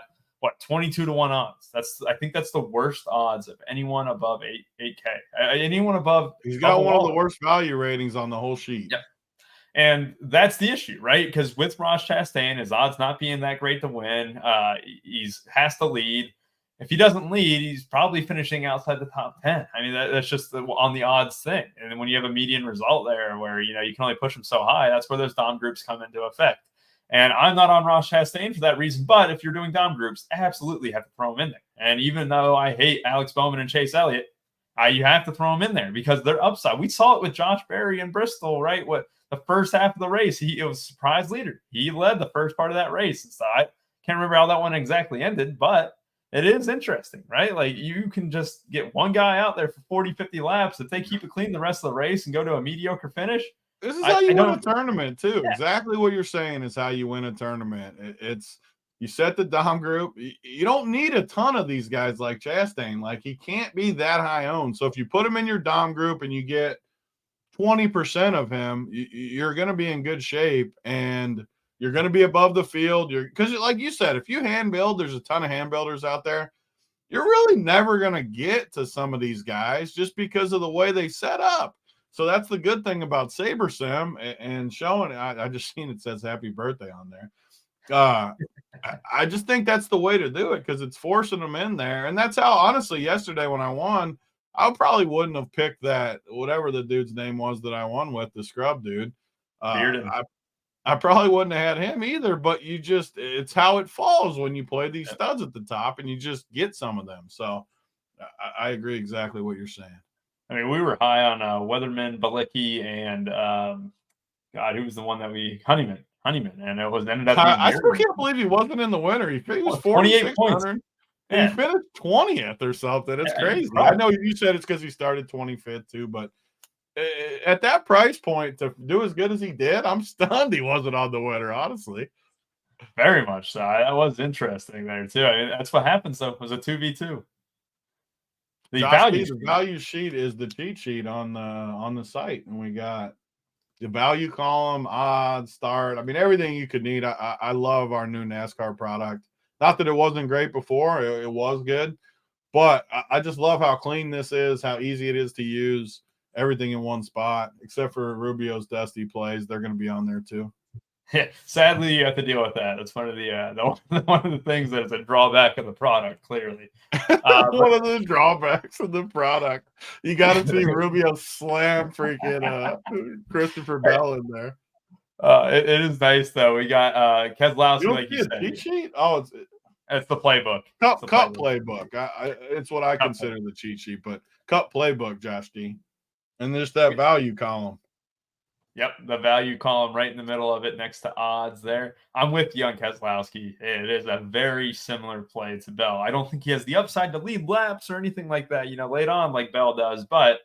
22 to 1 odds. I think that's the worst odds of anyone above 8K. Anyone above, he's got one of the worst value ratings on the whole sheet. Yeah. And that's the issue, right? Because with Ross Chastain, his odds not being that great to win, he has to lead. If he doesn't lead, he's probably finishing outside the top 10. I mean, that's just on the odds thing. And then when you have a median result there where, you can only push him so high, that's where those Dom groups come into effect. And I'm not on Ross Chastain for that reason. But if you're doing Dom groups, absolutely have to throw him in there. And even though I hate Alex Bowman and Chase Elliott, you have to throw him in there because they're upside. We saw it with Josh Berry in Bristol, right? The first half of the race, he was a surprise leader. He led the first part of that race. So I can't remember how that one exactly ended, but it is interesting, right? Like you can just get one guy out there for 40, 50 laps. If they keep it clean the rest of the race and go to a mediocre finish. This is how you win a tournament too. Yeah. Exactly what you're saying is how you win a tournament. It's you set the Dom group. You don't need a ton of these guys like Chastain. Like he can't be that high owned. So if you put him in your Dom group and you get 20% of him, you're going to be in good shape and you're going to be above the field. Because like you said, if you hand build, there's a ton of hand builders out there. You're really never going to get to some of these guys just because of the way they set up. So that's the good thing about SaberSim and showing. I just seen it says happy birthday on there. I just think that's the way to do it because it's forcing them in there. And that's how, honestly, yesterday when I won, I probably wouldn't have picked that, whatever the dude's name was that I won with, the scrub dude. I probably wouldn't have had him either, but it's how it falls when you play these studs at the top and you just get some of them. So I agree exactly what you're saying. I mean, we were high on Weatherman, Balicki, and God, who was the one that Honeyman, and it ended up being I still Miriam. can't believe he wasn't in the winner. He was 28 points. 4,600. Yeah. He finished 20th or something. It's crazy. I know you said it's because he started 25th too, but at that price point to do as good as he did, I'm stunned he wasn't on the winner, honestly. Very much so. That was interesting there too. I mean, that's what happens though. It was a 2v2. The value sheet is the cheat sheet on the site, and we got the value column, odds, start. I mean, everything you could need. I love our new NASCAR product. Not that it wasn't great before; it was good, but I just love how clean this is, how easy it is to use. Everything in one spot, except for Rubio's dusty plays. They're going to be on there too. Yeah, sadly, you have to deal with that. That's one of the things that is a drawback of the product. Clearly, one of the drawbacks of the product. You got to see Rubio slam freaking Christopher Bell in there. It is nice though. We got Keselowski, like you said. Cheat sheet? Oh, it's the playbook. Cup playbook. It's what I consider the cheat sheet, but Cup playbook, Josh D. And there's that value column. Yep, the value column right in the middle of it next to odds there. I'm with you on Keselowski. It is a very similar play to Bell. I don't think he has the upside to lead laps or anything like that, late on like Bell does, but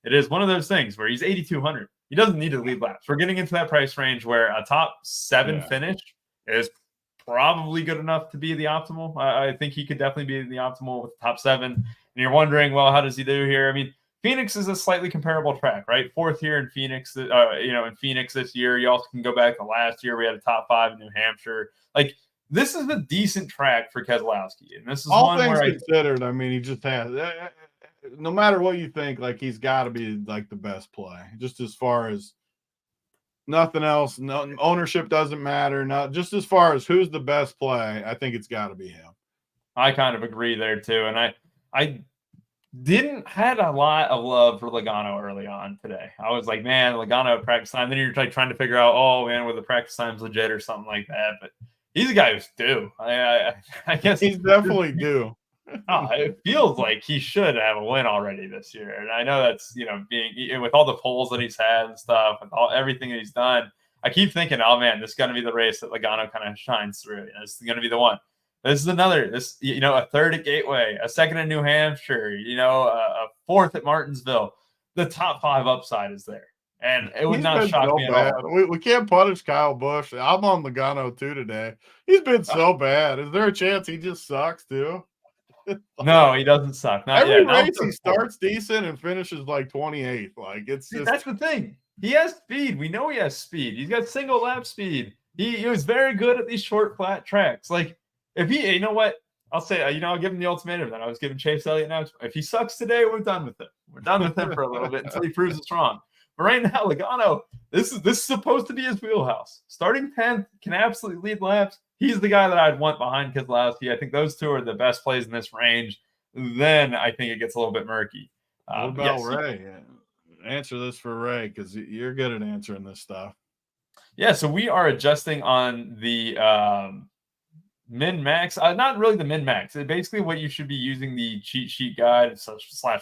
it is one of those things where he's 8,200. He doesn't need to lead laps. We're getting into that price range where a top 7 finish is probably good enough to be the optimal. I think he could definitely be the optimal with the top 7. And you're wondering, well, how does he do here? I mean, Phoenix is a slightly comparable track, right? 4th here in Phoenix, in Phoenix this year. You also can go back to last year. We had a top 5 in New Hampshire. Like, this is a decent track for Keselowski. And this is all one things where considered. I mean, he just has, no matter what you think, like, he's got to be like the best play. Just as far as nothing else, no ownership doesn't matter. Not just as far as who's the best play. I think it's got to be him. I kind of agree there too. And I had a lot of love for Logano early on today. I was like, man, Logano practice time. Then you're like trying to figure out, oh man, whether the practice time's legit or something like that. But he's a guy who's due. I guess he's definitely due. It feels like he should have a win already this year. And I know that's, being with all the polls that he's had and stuff and everything that he's done. I keep thinking, oh man, this is going to be the race that Logano kind of shines through. This is going to be the one. This is a 3rd at Gateway, a 2nd at New Hampshire, a 4th at Martinsville. The top 5 upside is there. And it would not shock me at all. We can't punish Kyle Busch. I'm on Logano too today. He's been so bad. Is there a chance he just sucks too? No, he doesn't suck. Every race he starts decent and finishes like 28th. Like, it's just, that's the thing. He has speed. We know he has speed. He's got single lap speed. He was very good at these short, flat tracks. Like, if he, you know what? I'll say, I'll give him the ultimatum that I was giving Chase Elliott now. If he sucks today, we're done with him. We're done with him for a little bit until he proves us wrong. But right now, Logano, this is supposed to be his wheelhouse. Starting 10th, can absolutely lead laps. He's the guy that I'd want behind Keselowski. I think those two are the best plays in this range. Then I think it gets a little bit murky. What about Ray? Answer this for Ray, because you're good at answering this stuff. Yeah, so we are adjusting on the min-max. Not really the min-max. Basically what you should be using the cheat sheet guide /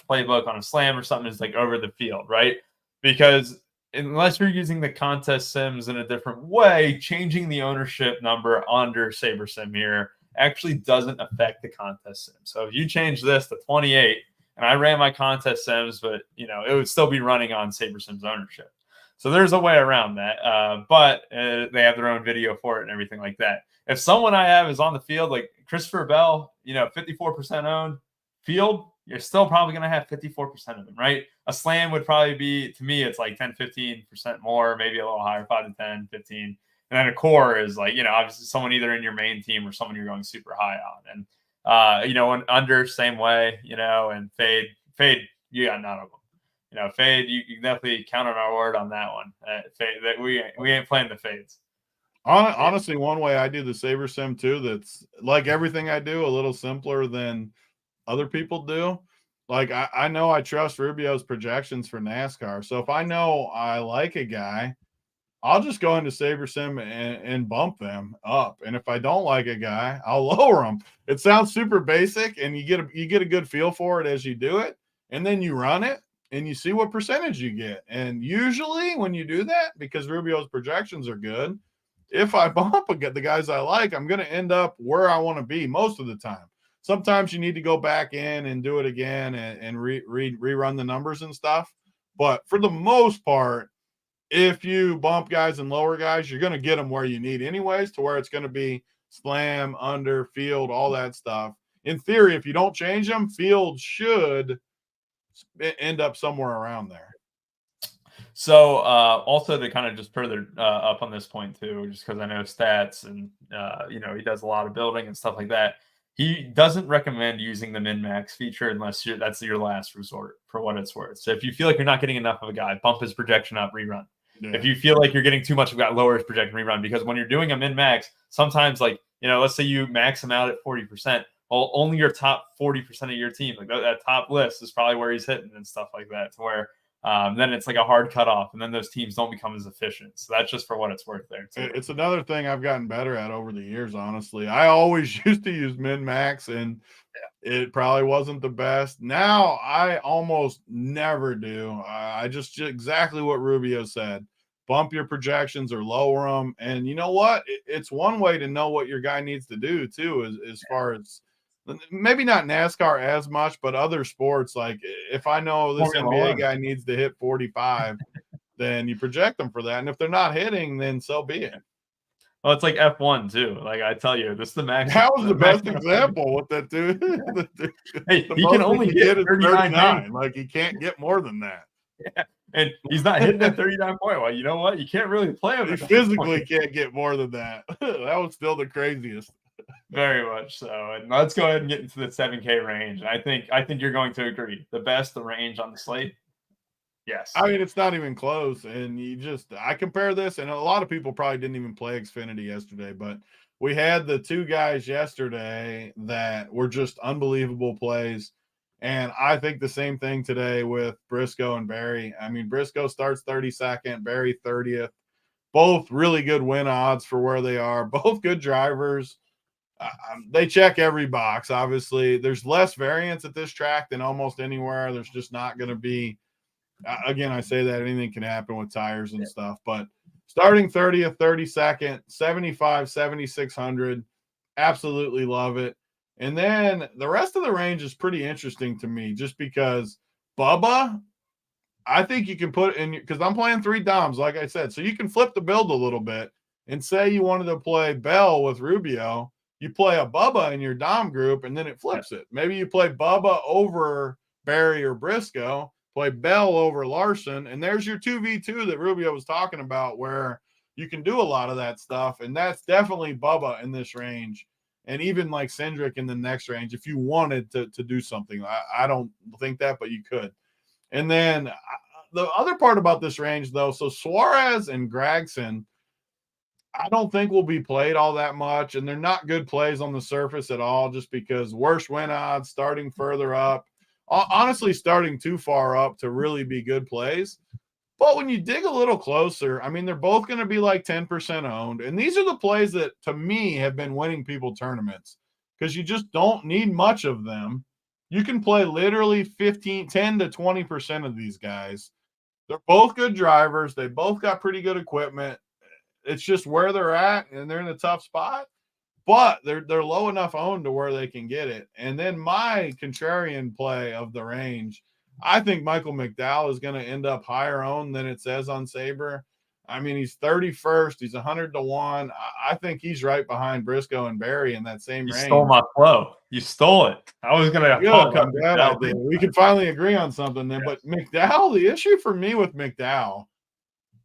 playbook on a slam or something is like over the field, right? Because unless you're using the contest sims in a different way, changing the ownership number under SaberSim here actually doesn't affect the contest sim. So if you change this to 28 and I ran my contest sims, but it would still be running on SaberSim's ownership. So there's a way around that. But they have their own video for it and everything like that. If someone I have is on the field, like Christopher Bell, 54% owned field, you're still probably going to have 54% of them, right? A slam would probably be, to me, it's like 10, 15% more, maybe a little higher, 5 to 10, 15. And then a core is like, obviously someone either in your main team or someone you're going super high on. And, and under, same way, and fade, you got none of them. Fade, you can definitely count on our word on that one. Fade, that we ain't playing the fades. Honestly, one way I do the SaberSim too, that's like everything I do, a little simpler than other people do. Like, I know I trust Rubio's projections for NASCAR. So if I know I like a guy, I'll just go into SaberSim and bump them up. And if I don't like a guy, I'll lower them. It sounds super basic, and you get a good feel for it as you do it, and then you run it and you see what percentage you get. And usually when you do that, because Rubio's projections are good, if I bump the guys I like, I'm going to end up where I want to be most of the time. Sometimes you need to go back in and do it again and rerun the numbers and stuff. But for the most part, if you bump guys and lower guys, you're going to get them where you need anyways, to where it's going to be slam, under, field, all that stuff. In theory, if you don't change them, field should end up somewhere around there. So also to kind of just further up on this point too, just because I know stats and he does a lot of building and stuff like that. He doesn't recommend using the min-max feature unless that's your last resort, for what it's worth. So if you feel like you're not getting enough of a guy, bump his projection up, rerun. Yeah. If you feel like you're getting too much of a guy, lower his projection, rerun. Because when you're doing a min-max, sometimes let's say you max him out at 40%. Well, only your top 40% of your team, like that top list, is probably where he's hitting and stuff like that, to where then it's like a hard cutoff, and then those teams don't become as efficient. So that's just for what it's worth there, too. It's another thing I've gotten better at over the years, honestly. I always used to use min-max, and it probably wasn't the best. Now I almost never do. I just exactly what Rubio said. Bump your projections or lower them. And you know what? It's one way to know what your guy needs to do, too, as far as maybe not NASCAR as much, but other sports. Like if I know this NBA guy needs to hit 45, then you project them for that. And if they're not hitting, then so be it. Well, it's like F1 too. Like I tell you, this is the max. That was the best example with that dude. Hey, he can only get 39. Like he can't get more than that. Yeah. And he's not hitting that 39 point. Well, you know what? You can't really play him. He physically can't get more than that. That was still the craziest. Very much so. And let's go ahead and get into the 7K range. I think you're going to agree. The range on the slate. Yes. I mean, it's not even close. And I compare this, and a lot of people probably didn't even play Xfinity yesterday, but we had the two guys yesterday that were just unbelievable plays. And I think the same thing today with Briscoe and Barry. I mean, Briscoe starts 32nd, Barry 30th. Both really good win odds for where they are. Both good drivers. They check every box, obviously. There's less variance at this track than almost anywhere. There's just not going to be again, I say that anything can happen with tires and stuff, but starting 30th, 32nd, 75, 7,600, absolutely love it. And then the rest of the range is pretty interesting to me just because Bubba, I think you can put in, because I'm playing 3 DOMs, like I said, so you can flip the build a little bit and say you wanted to play Bell with Rubio, you play a Bubba in your DOM group and then it flips it. Maybe you play Bubba over Barry or Briscoe, play Bell over Larson, and there's your 2v2 that Rubio was talking about where you can do a lot of that stuff, and that's definitely Bubba in this range, and even like Cindric in the next range if you wanted to do something. I don't think that, but you could. And then the other part about this range, though, so Suarez and Gragson, I don't think will be played all that much, and they're not good plays on the surface at all just because worse win odds, starting further up. Honestly, starting too far up to really be good plays. But when you dig a little closer, I mean, they're both going to be like 10% owned. And these are the plays that, to me, have been winning people tournaments because you just don't need much of them. You can play literally 10 to 20% of these guys. They're both good drivers. They both got pretty good equipment. It's just where they're at, and they're in a tough spot. But they're low enough owned to where they can get it. And then my contrarian play of the range, I think Michael McDowell is going to end up higher owned than it says on Sabre. I mean, he's 31st. He's 100 to 1. I think he's right behind Briscoe and Barry in that same range. You stole my flow. You stole it. I was going to talk up McDowell. We can finally agree on something then. Yes. But McDowell, the issue for me with McDowell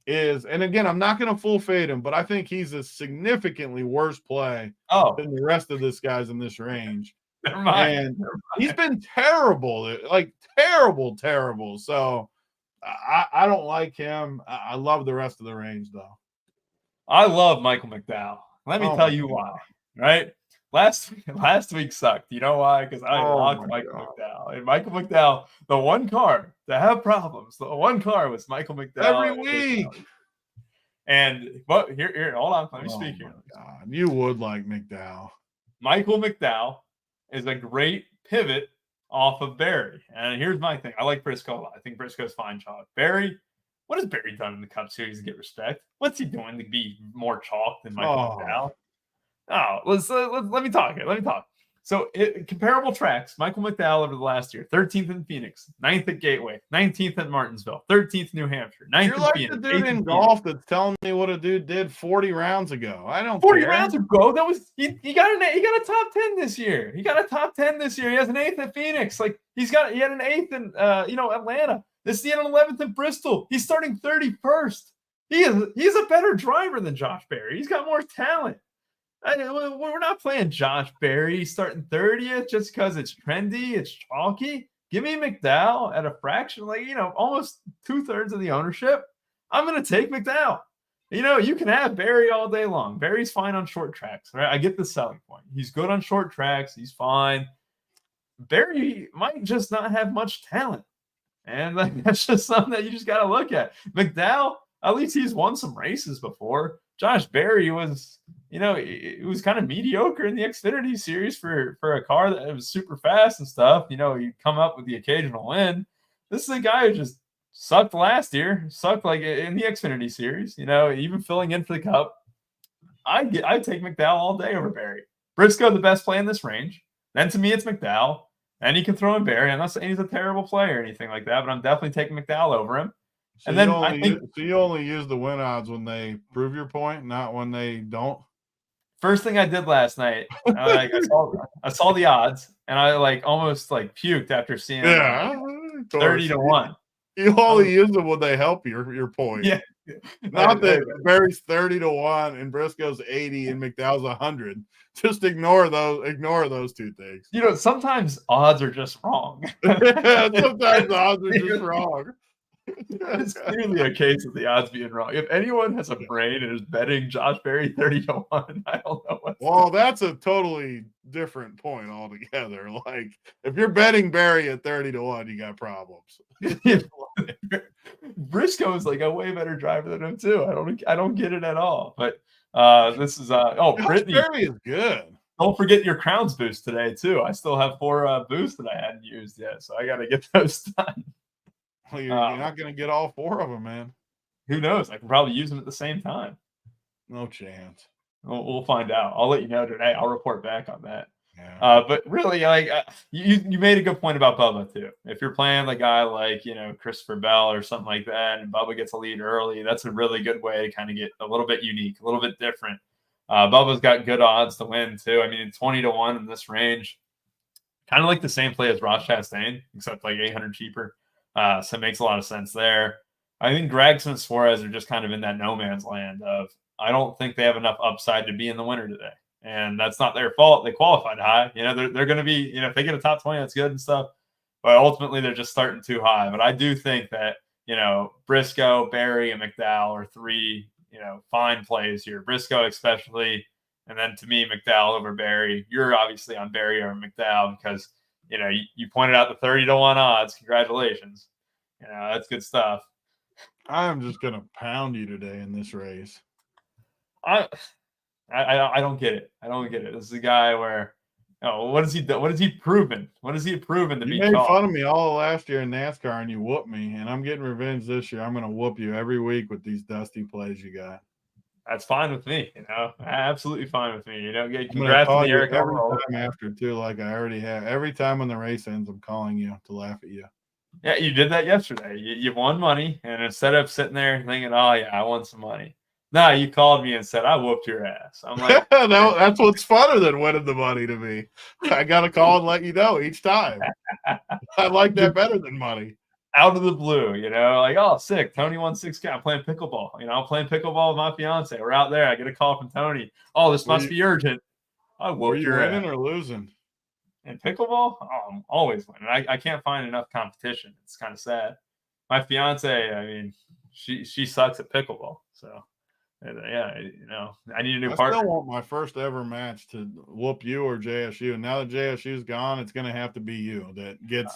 is, and again, I'm not going to full fade him, but I think he's a significantly worse play than the rest of this guys in this range. Never mind. And he's been terrible, like terrible. So I don't like him. I love the rest of the range, though. I love Michael McDowell. Let me tell you why. Right? Last week sucked. You know why? Because I locked Michael McDowell. And Michael McDowell, the one car to have problems, the one car was Michael McDowell. Every week. But here, hold on. Let me speak here. God, you would like McDowell. Michael McDowell is a great pivot off of Barry. And here's my thing. I like Briscoe a lot. I think Briscoe's fine chalk. Barry, what has Barry done in the Cup Series to get respect? What's he doing to be more chalk than Michael McDowell? Oh, let me talk here. Let me talk. So comparable tracks, Michael McDowell over the last year, 13th in Phoenix, 9th at Gateway, 19th at Martinsville, 13th New Hampshire, 9th You're in like Phoenix. the dude in golf that's telling me what a dude did 40 rounds ago. I don't 40 care. rounds ago, that was he got a top 10 this year. He got a top 10 this year. He has an 8th at Phoenix. Like he had an 8th in Atlanta. He had an 11th in Bristol. He's starting 31st. He's a better driver than Josh Berry. He's got more talent. We're not playing Josh Berry starting 30th just because it's trendy, it's chalky. Give me McDowell at a fraction, almost 2/3 of the ownership. I'm going to take McDowell. You can have Berry all day long. Berry's fine on short tracks, right? I get the selling point. He's good on short tracks. He's fine. Berry might just not have much talent. And that's just something that you just got to look at. McDowell, at least he's won some races before. Josh Berry was, it was kind of mediocre in the Xfinity series for a car that was super fast and stuff. He'd come up with the occasional win. This is a guy who just sucked last year, sucked like in the Xfinity series, even filling in for the Cup. I'd take McDowell all day over Berry. Briscoe, the best play in this range. Then to me, it's McDowell. And he can throw in Berry. I'm not saying he's a terrible player or anything like that, but I'm definitely taking McDowell over him. So and then you only use the win odds when they prove your point, not when they don't. First thing I did last night, I saw the odds, and I almost puked after seeing 30 to 1. You only use them when they help your point. Yeah. Not that Barry's 30 to 1 and Briscoe's 80 and McDowell's 100. Just ignore those two things. Sometimes odds are just wrong. Sometimes odds are just wrong. It's clearly a case of the odds being wrong. If anyone has a brain and is betting Josh Berry 30 to 1, I don't know what. Well, that's a totally different point altogether. Like, if you're betting Berry at 30 to 1, you got problems. Briscoe is a way better driver than him too. I don't get it at all. But this is Brittany. Berry is good. Don't forget your Crowns boost today too. I still have 4 boosts that I hadn't used yet, so I got to get those done. Well, you're not going to get all 4 of them, man. Who knows? I can probably use them at the same time. No chance. We'll find out. I'll let you know today. I'll report back on that. Yeah. But really, you made a good point about Bubba too. If you're playing a guy like Christopher Bell or something like that, and Bubba gets a lead early, that's a really good way to kind of get a little bit unique, a little bit different. Bubba's got good odds to win too. I mean, 20 to 1 in this range, kind of like the same play as Ross Chastain, except 800 cheaper. So it makes a lot of sense there. I think Gregson and Suarez are just kind of in that no man's land of, I don't think they have enough upside to be in the winner today. And that's not their fault. They qualified high. They're going to be, if they get a top 20, that's good and stuff. But ultimately, they're just starting too high. But I do think that, Briscoe, Berry, and McDowell are 3, fine plays here. Briscoe especially. And then to me, McDowell over Berry. You're obviously on Berry or McDowell because, you pointed out the 30 to 1 odds. Congratulations. That's good stuff. I'm just going to pound you today in this race. I don't get it. I don't get it. This is a guy where, what has he done? What has he proven? What has he proven to be? You made fun of me all last year in NASCAR and you whooped me, and I'm getting revenge this year. I'm going to whoop you every week with these dusty plays you got. That's fine with me. Absolutely fine with me. Congrats on the Eric every time after too, like I already have. Every time when the race ends, I'm calling you to laugh at you. Yeah, you did that yesterday. You won money, and instead of sitting there thinking, "Oh yeah, I won some money," no, you called me and said, "I whooped your ass." I'm like, no, that's what's funner than winning the money to me. I got to call and let you know each time. I like that better than money. Out of the blue, oh, sick. Tony won 6K. I'm playing pickleball. I'm playing pickleball with my fiance. We're out there. I get a call from Tony. Oh, this must be urgent. I whooped your ass. Winning or losing? In pickleball, I'm always winning. I can't find enough competition. It's kind of sad. My fiance, I mean, she sucks at pickleball. So, yeah, I need a new partner. I still want my first ever match to whoop you or JSU. And now that JSU's gone, it's going to have to be you that gets.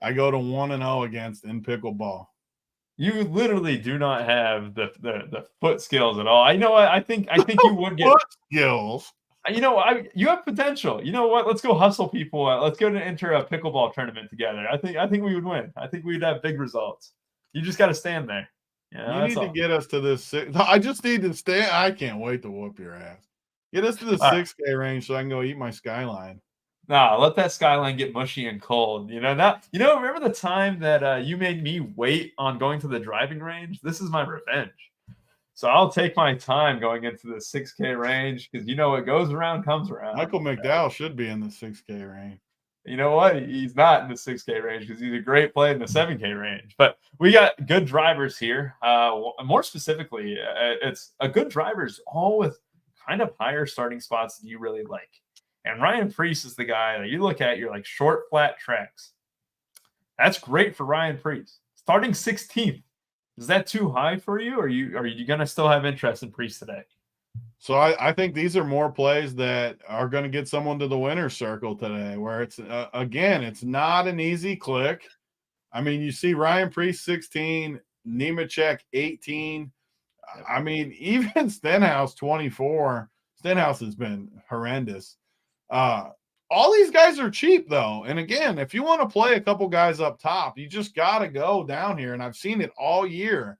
I go to 1-0 against in pickleball. You literally do not have the foot skills at all. You know what? I think you would get foot skills. You have potential. You know what? Let's go hustle people. Let's go to enter a pickleball tournament together. I think we would win. I think we'd have big results. You just got to stand there. Yeah, You need to get us to this. I just need to stand. I can't wait to whoop your ass. Get us to the 6K range so I can go eat my Skyline. Nah, let that Skyline get mushy and cold. Remember the time that you made me wait on going to the driving range? This is my revenge. So I'll take my time going into the 6K range because what goes around comes around. Michael McDowell should be in the 6K range. You know what? He's not in the 6K range because he's a great play in the 7K range. But we got good drivers here. More specifically, it's a good drivers all with kind of higher starting spots that you really like. And Ryan Preece is the guy that you look at, you're like short, flat tracks. That's great for Ryan Preece. Starting 16th. Is that too high for you? Or are you going to still have interest in Preece today? So I think these are more plays that are going to get someone to the winner's circle today, where it's, again, it's not an easy click. I mean, you see Ryan Preece 16, Nemechek 18. I mean, even Stenhouse 24. Stenhouse has been horrendous. All these guys are cheap, though. And again, if you want to play a couple guys up top, you just got to go down here. And I've seen it all year.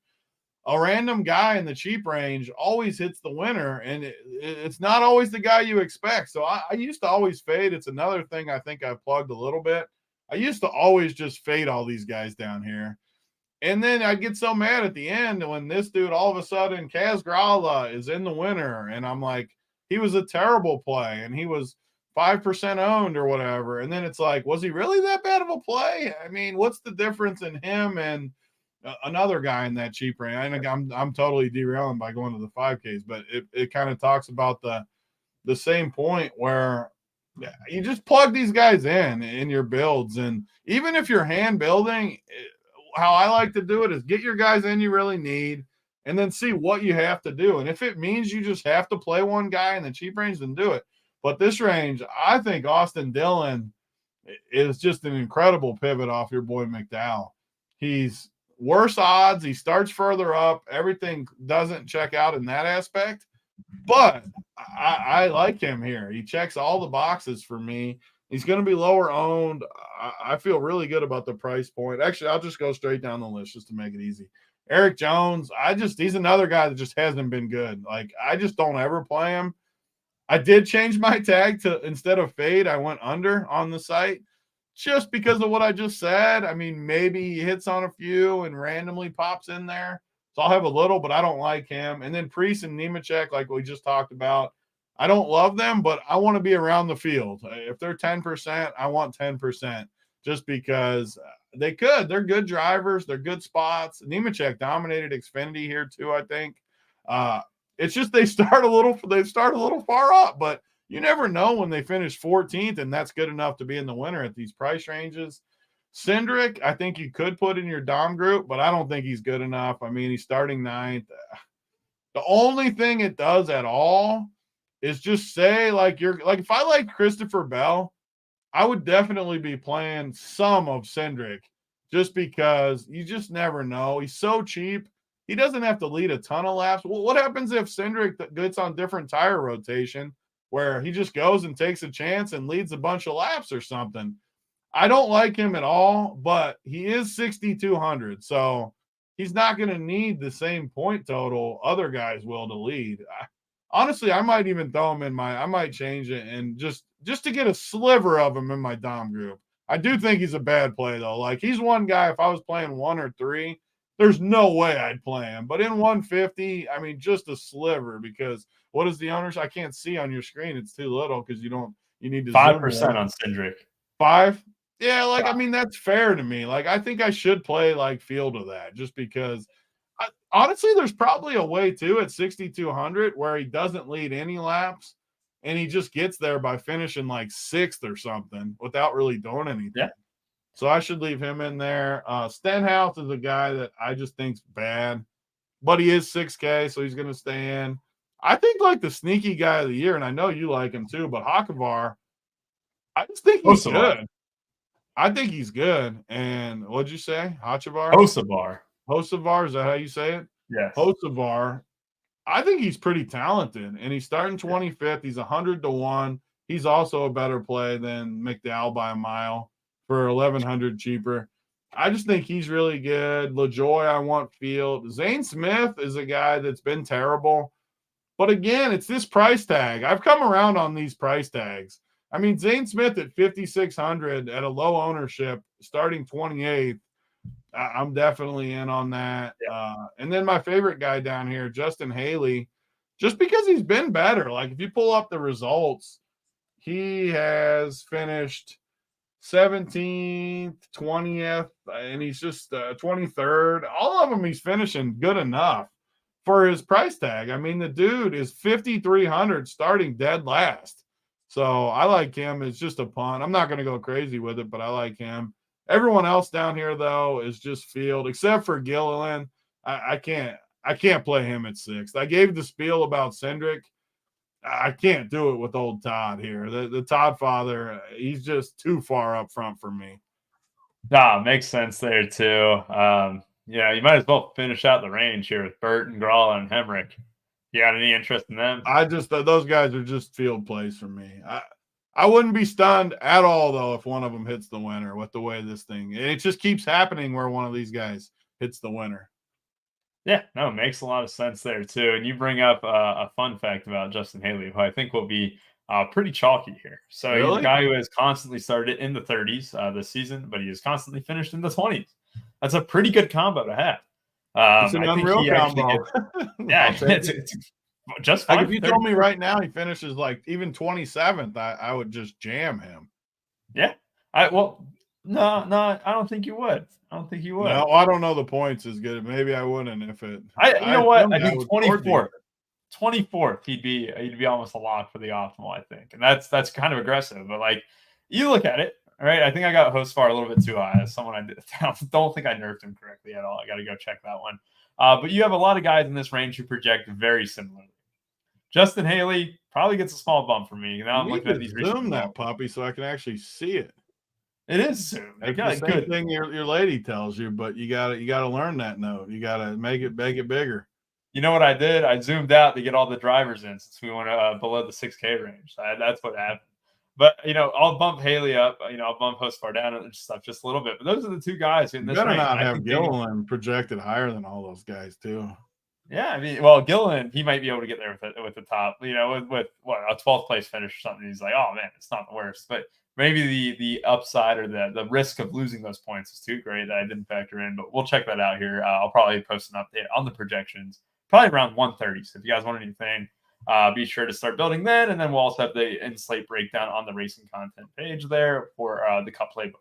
A random guy in the cheap range always hits the winner, and it's not always the guy you expect. So I used to always fade. It's another thing I think I've plugged a little bit. I used to always just fade all these guys down here. And then I get so mad at the end when this dude, all of a sudden, Kaz Grala is in the winner. And I'm like, he was a terrible play, and he was 5% owned or whatever. And then it's like, was he really that bad of a play? I mean, what's the difference in him and another guy in that cheap range? I'm totally derailing by going to the 5Ks, but it kind of talks about the same point where you just plug these guys in your builds. And even if you're hand building, how I like to do it is get your guys in you really need and then see what you have to do. And if it means you just have to play one guy in the cheap range, then do it. But this range, I think Austin Dillon is just an incredible pivot off your boy McDowell. He's worse odds. He starts further up. Everything doesn't check out in that aspect. But I like him here. He checks all the boxes for me. He's going to be lower owned. I feel really good about the price point. Actually, I'll just go straight down the list just to make it easy. Eric Jones, he's another guy that just hasn't been good. Like, I just don't ever play him. I did change my tag to, instead of fade, I went under on the site just because of what I just said. I mean, maybe he hits on a few and randomly pops in there. So I'll have a little, but I don't like him. And then Preece and Nemechek, like we just talked about, I don't love them, but I want to be around the field. If they're 10%, I want 10% just because they could. They're good drivers. They're good spots. Nemechek dominated Xfinity here too, I think. It's just they start a little far up, but you never know when they finish 14th, and that's good enough to be in the winner at these price ranges. Cindric, I think you could put in your Dom group, but I don't think he's good enough. I mean, he's starting 9th. The only thing it does at all is just say, if I like Christopher Bell, I would definitely be playing some of Cindric just because you just never know. He's so cheap. He doesn't have to lead a ton of laps. Well, what happens if Cindric gets on different tire rotation where he just goes and takes a chance and leads a bunch of laps or something? I don't like him at all, but he is 6,200. So he's not going to need the same point total other guys will to lead. Honestly, I might even throw him I might change it and just to get a sliver of him in my Dom group. I do think he's a bad play, though. Like, he's one guy, if I was playing 1 or 3, there's no way I'd play him. But in 150, I mean, just a sliver, because what is the ownership? I can't see on your screen. It's too little because you need to 5% on Cindric. 5? Yeah, I mean, that's fair to me. Like, I think I should play field of that just because honestly, there's probably a way too at 6,200 where he doesn't lead any laps and he just gets there by finishing 6th or something without really doing anything. Yeah. So I should leave him in there. Stenhouse is a guy that I just think's bad, but he is 6K, so he's going to stay in. I think the sneaky guy of the year, and I know you like him too, but Hakovar, I just think he's good. I think he's good. And what'd you say? Hakovar? Hocevar. Hocevar, is that how you say it? Yes. Hocevar, I think he's pretty talented, and he's starting 25th. He's 100-1. He's also a better play than McDowell by a mile for 1,100 cheaper. I just think he's really good. LaJoy, I want field. Zane Smith is a guy that's been terrible. But again, it's this price tag. I've come around on these price tags. I mean, Zane Smith at 5,600 at a low ownership, starting 28th. I'm definitely in on that. And then my favorite guy down here, Justin Haley, just because he's been better. Like if you pull up the results, he has finished 17th, 20th, and he's just 23rd. All of them he's finishing good enough for his price tag. I mean, the dude is 5,300 starting dead last. So I like him. It's just a punt. I'm not going to go crazy with it, but I like him. Everyone else down here, though, is just field, except for Gilliland. I can't play him at 6th. I gave the spiel about Cindric. I can't do it with old Todd here. The Todd father, he's just too far up front for me. Makes sense there too. Yeah, you might as well finish out the range here with Burton, Gralla, and Hemrick. You got any interest in them? Those guys are just field plays for me. I wouldn't be stunned at all, though, if one of them hits the winner with the way this thing. It just keeps happening where one of these guys hits the winner. Yeah, no, it makes a lot of sense there, too. And you bring up a fun fact about Justin Haley, who I think will be pretty chalky here. So Really? He's a guy who has constantly started in the 30s this season, but he has constantly finished in the 20s. That's a pretty good combo to have. It's an unreal combo. It's just fine. Like if you told me right now he finishes like even 27th, I would just jam him. Yeah. No, I don't think you would. No, I don't know the points as good. Maybe I wouldn't if it. I think 24th. 24th, he'd be almost a lock for the optimal, I think. And that's kind of aggressive. But like you look at it, all right. I think I got Hostfar a little bit too high. As someone I don't think I nerfed him correctly at all. I got to go check that one. But you have a lot of guys in this range who project very similarly. Justin Haley probably gets a small bump for me. Now I'm looking at these. Zoom that puppy so I can actually see it. It is zoomed. It's the same thing your lady tells you, but you gotta learn that note. You gotta make it bigger. You know what I did? I zoomed out to get all the drivers in since we went below the 6K range. That's what happened. But I'll bump Haley up. I'll bump Hostfar down and stuff just a little bit. But those are the two guys in this. You better not have Gilliland projected higher than all those guys too. Yeah, I mean, well, Gilliland, he might be able to get there with the top, with what, a 12th place finish or something. He's like, oh man, it's not the worst. But maybe the upside or the risk of losing those points is too great that I didn't factor in. But we'll check that out here. I'll probably post an update on the projections, probably around 1:30. So if you guys want anything, be sure to start building then. And then we'll also have the in-slate breakdown on the racing content page there for the Cup Playbook.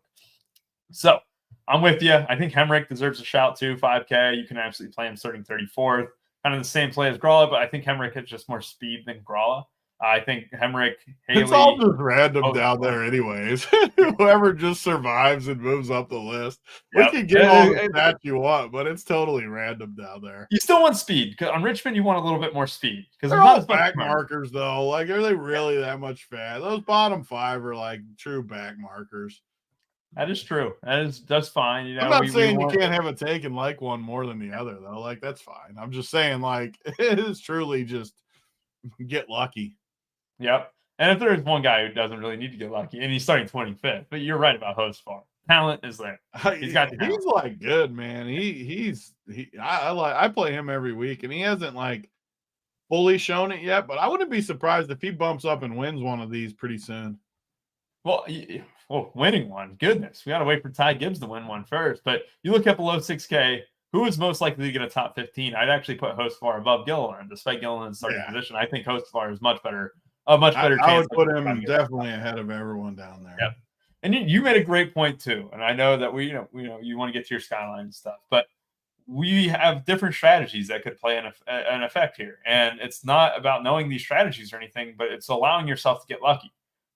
So I'm with you. I think Hemrick deserves a shout too. 5K. You can absolutely play him starting 34th. Kind of the same play as Gralla, but I think Hemrick has just more speed than Gralla. I think Hemrick, Haley. It's all just random down there, anyways. Whoever just survives and moves up the list. Yep. We can get all the stats you want, but it's totally random down there. You still want speed. Because on Richmond, you want a little bit more speed. Because they're all back markers, though. Like, are they really that much fast? Those bottom 5 are like true back markers. That is true. That's fine. I'm not saying you can't have a take and like one more than the other, though. Like, that's fine. I'm just saying, like, it is truly just get lucky. Yep. And if there is one guy who doesn't really need to get lucky, and he's starting 25th, but you're right about Hostfar. Talent is there. He's like good, man. I play him every week, and he hasn't like fully shown it yet. But I wouldn't be surprised if he bumps up and wins one of these pretty soon. Well, winning one, goodness, we got to wait for Ty Gibbs to win one first. But you look at below 6K, who is most likely to get a top 15? I'd actually put Hostfar above Gilliland, despite Gilliland's starting position. I think Hostfar is much better. A much better chance. I would put him definitely ahead of everyone down there. Yep. And you made a great point too. And I know that you want to get to your skyline and stuff, but we have different strategies that could play an effect here. And it's not about knowing these strategies or anything, but it's allowing yourself to get lucky.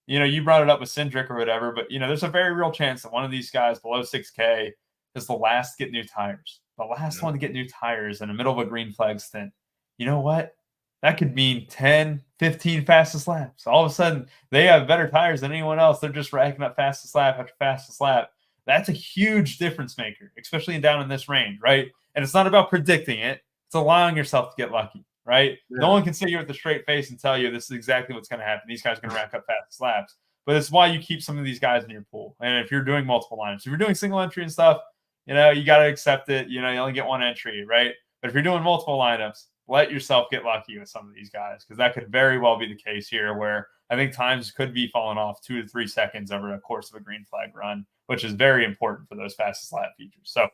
You brought it up with Cindric or whatever, but there's a very real chance that one of these guys below 6K is the last to get new tires. The last one to get new tires in the middle of a green flag stint. You know what? That could mean 10, 15 fastest laps. All of a sudden, they have better tires than anyone else. They're just racking up fastest lap after fastest lap. That's a huge difference maker, especially down in this range, right? And it's not about predicting it. It's allowing yourself to get lucky, right? Yeah. No one can sit here with a straight face and tell you this is exactly what's going to happen. These guys are going to rack up fast laps. But it's why you keep some of these guys in your pool. And if you're doing multiple lineups, if you're doing single entry and stuff, you got to accept it. You only get one entry, right? But if you're doing multiple lineups, let yourself get lucky with some of these guys, because that could very well be the case here, where I think times could be falling off 2 to 3 seconds over the course of a green flag run, which is very important for those fastest lap features. So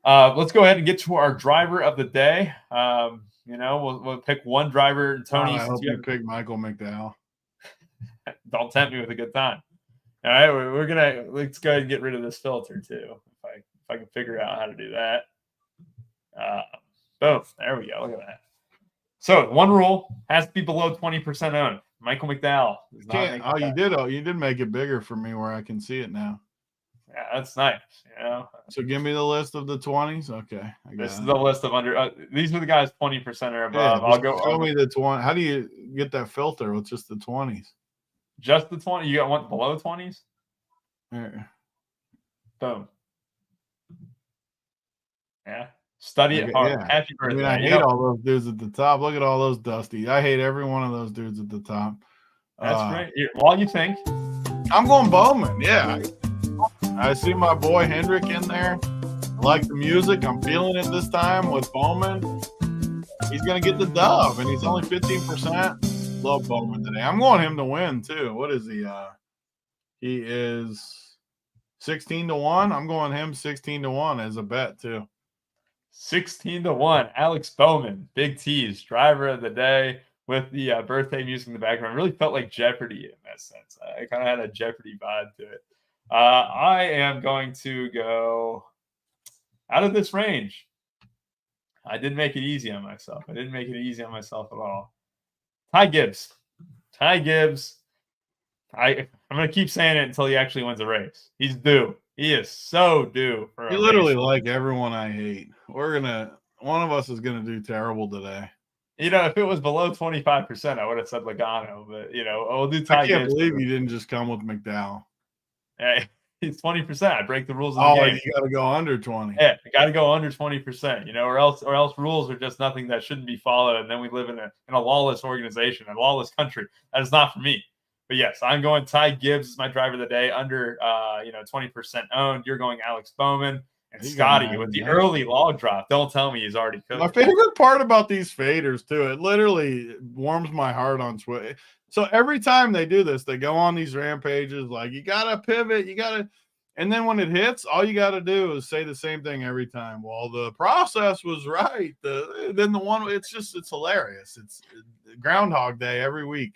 let's go ahead and get to our driver of the day. We'll pick one driver. Tony, I hope you pick Michael McDowell. Don't tempt me with a good time. All right, let's go ahead and get rid of this filter too. If I can figure out how to do that. Boom. There we go. Look at that. So one rule has to be below 20% owned. Michael McDowell. You did make it bigger for me where I can see it now. Yeah, that's nice. So give me the list of the 20s. Okay. This is the list of under. These are the guys 20% or above. Yeah, show me the 20. How do you get that filter with just the 20s? Just the 20. You got one below 20s? Yeah. Boom. Yeah. Study it hard. Yeah. Happy birthday. I hate all those dudes at the top. Look at all those Dusty. I hate every one of those dudes at the top. That's great. While you think. I'm going Bowman. Yeah. I see my boy Hendrick in there. I like the music. I'm feeling it this time with Bowman. He's going to get the dub, and he's only 15%. Love Bowman today. I'm going him to win, too. What is he? He is 16-1. I'm going him 16-1 as a bet, too. 16-1. Alex Bowman, Big T's driver of the day with the birthday music in the background. Really felt like Jeopardy in that sense. I kind of had a Jeopardy vibe to it. I am going to go out of this range. I didn't make it easy on myself. I didn't make it easy on myself at all. Ty Gibbs. I'm going to keep saying it until he actually wins a race. He's due. He is so due for a literally race. like everyone I hate. One of us is gonna do terrible today. If it was below 25%, I would have said Logano, but we'll do Ty Gibbs. I can't believe you didn't just come with McDowell. Hey, he's 20%. I break the rules of the game. You got to go under 20. Yeah, you got to go under 20%. Or else rules are just nothing that shouldn't be followed. And then we live in a lawless organization, a lawless country. That is not for me. But yes, I'm going Ty Gibbs as my driver of the day, under 20% owned. You're going Alex Bowman and Scotty with the early log drop. Don't tell me he's already cooked. My favorite part about these faders too, it literally warms my heart on Twitter. So every time they do this, they go on these rampages like, you gotta pivot, and then when it hits, all you gotta do is say the same thing every time. Well, the process was right. It's hilarious. It's Groundhog Day every week.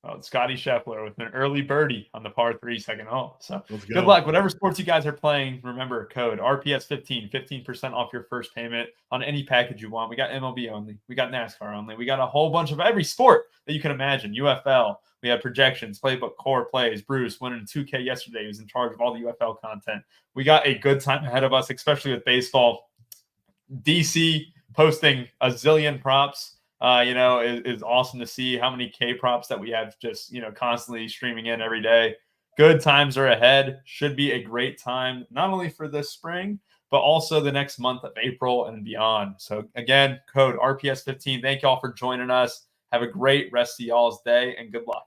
Well, Scotty Scheffler with an early birdie on the par 3 second hole. So good luck. Whatever sports you guys are playing, remember code RPS15, 15% off your first payment on any package you want. We got MLB only. We got NASCAR only. We got a whole bunch of every sport that you can imagine. UFL. We have projections, playbook, core plays. Bruce winning 2K yesterday. He was in charge of all the UFL content. We got a good time ahead of us, especially with baseball. DC posting a zillion props. Is awesome to see how many K props that we have just, constantly streaming in every day. Good times are ahead. Should be a great time, not only for this spring, but also the next month of April and beyond. So again, code RPS15. Thank y'all for joining us. Have a great rest of y'all's day and good luck.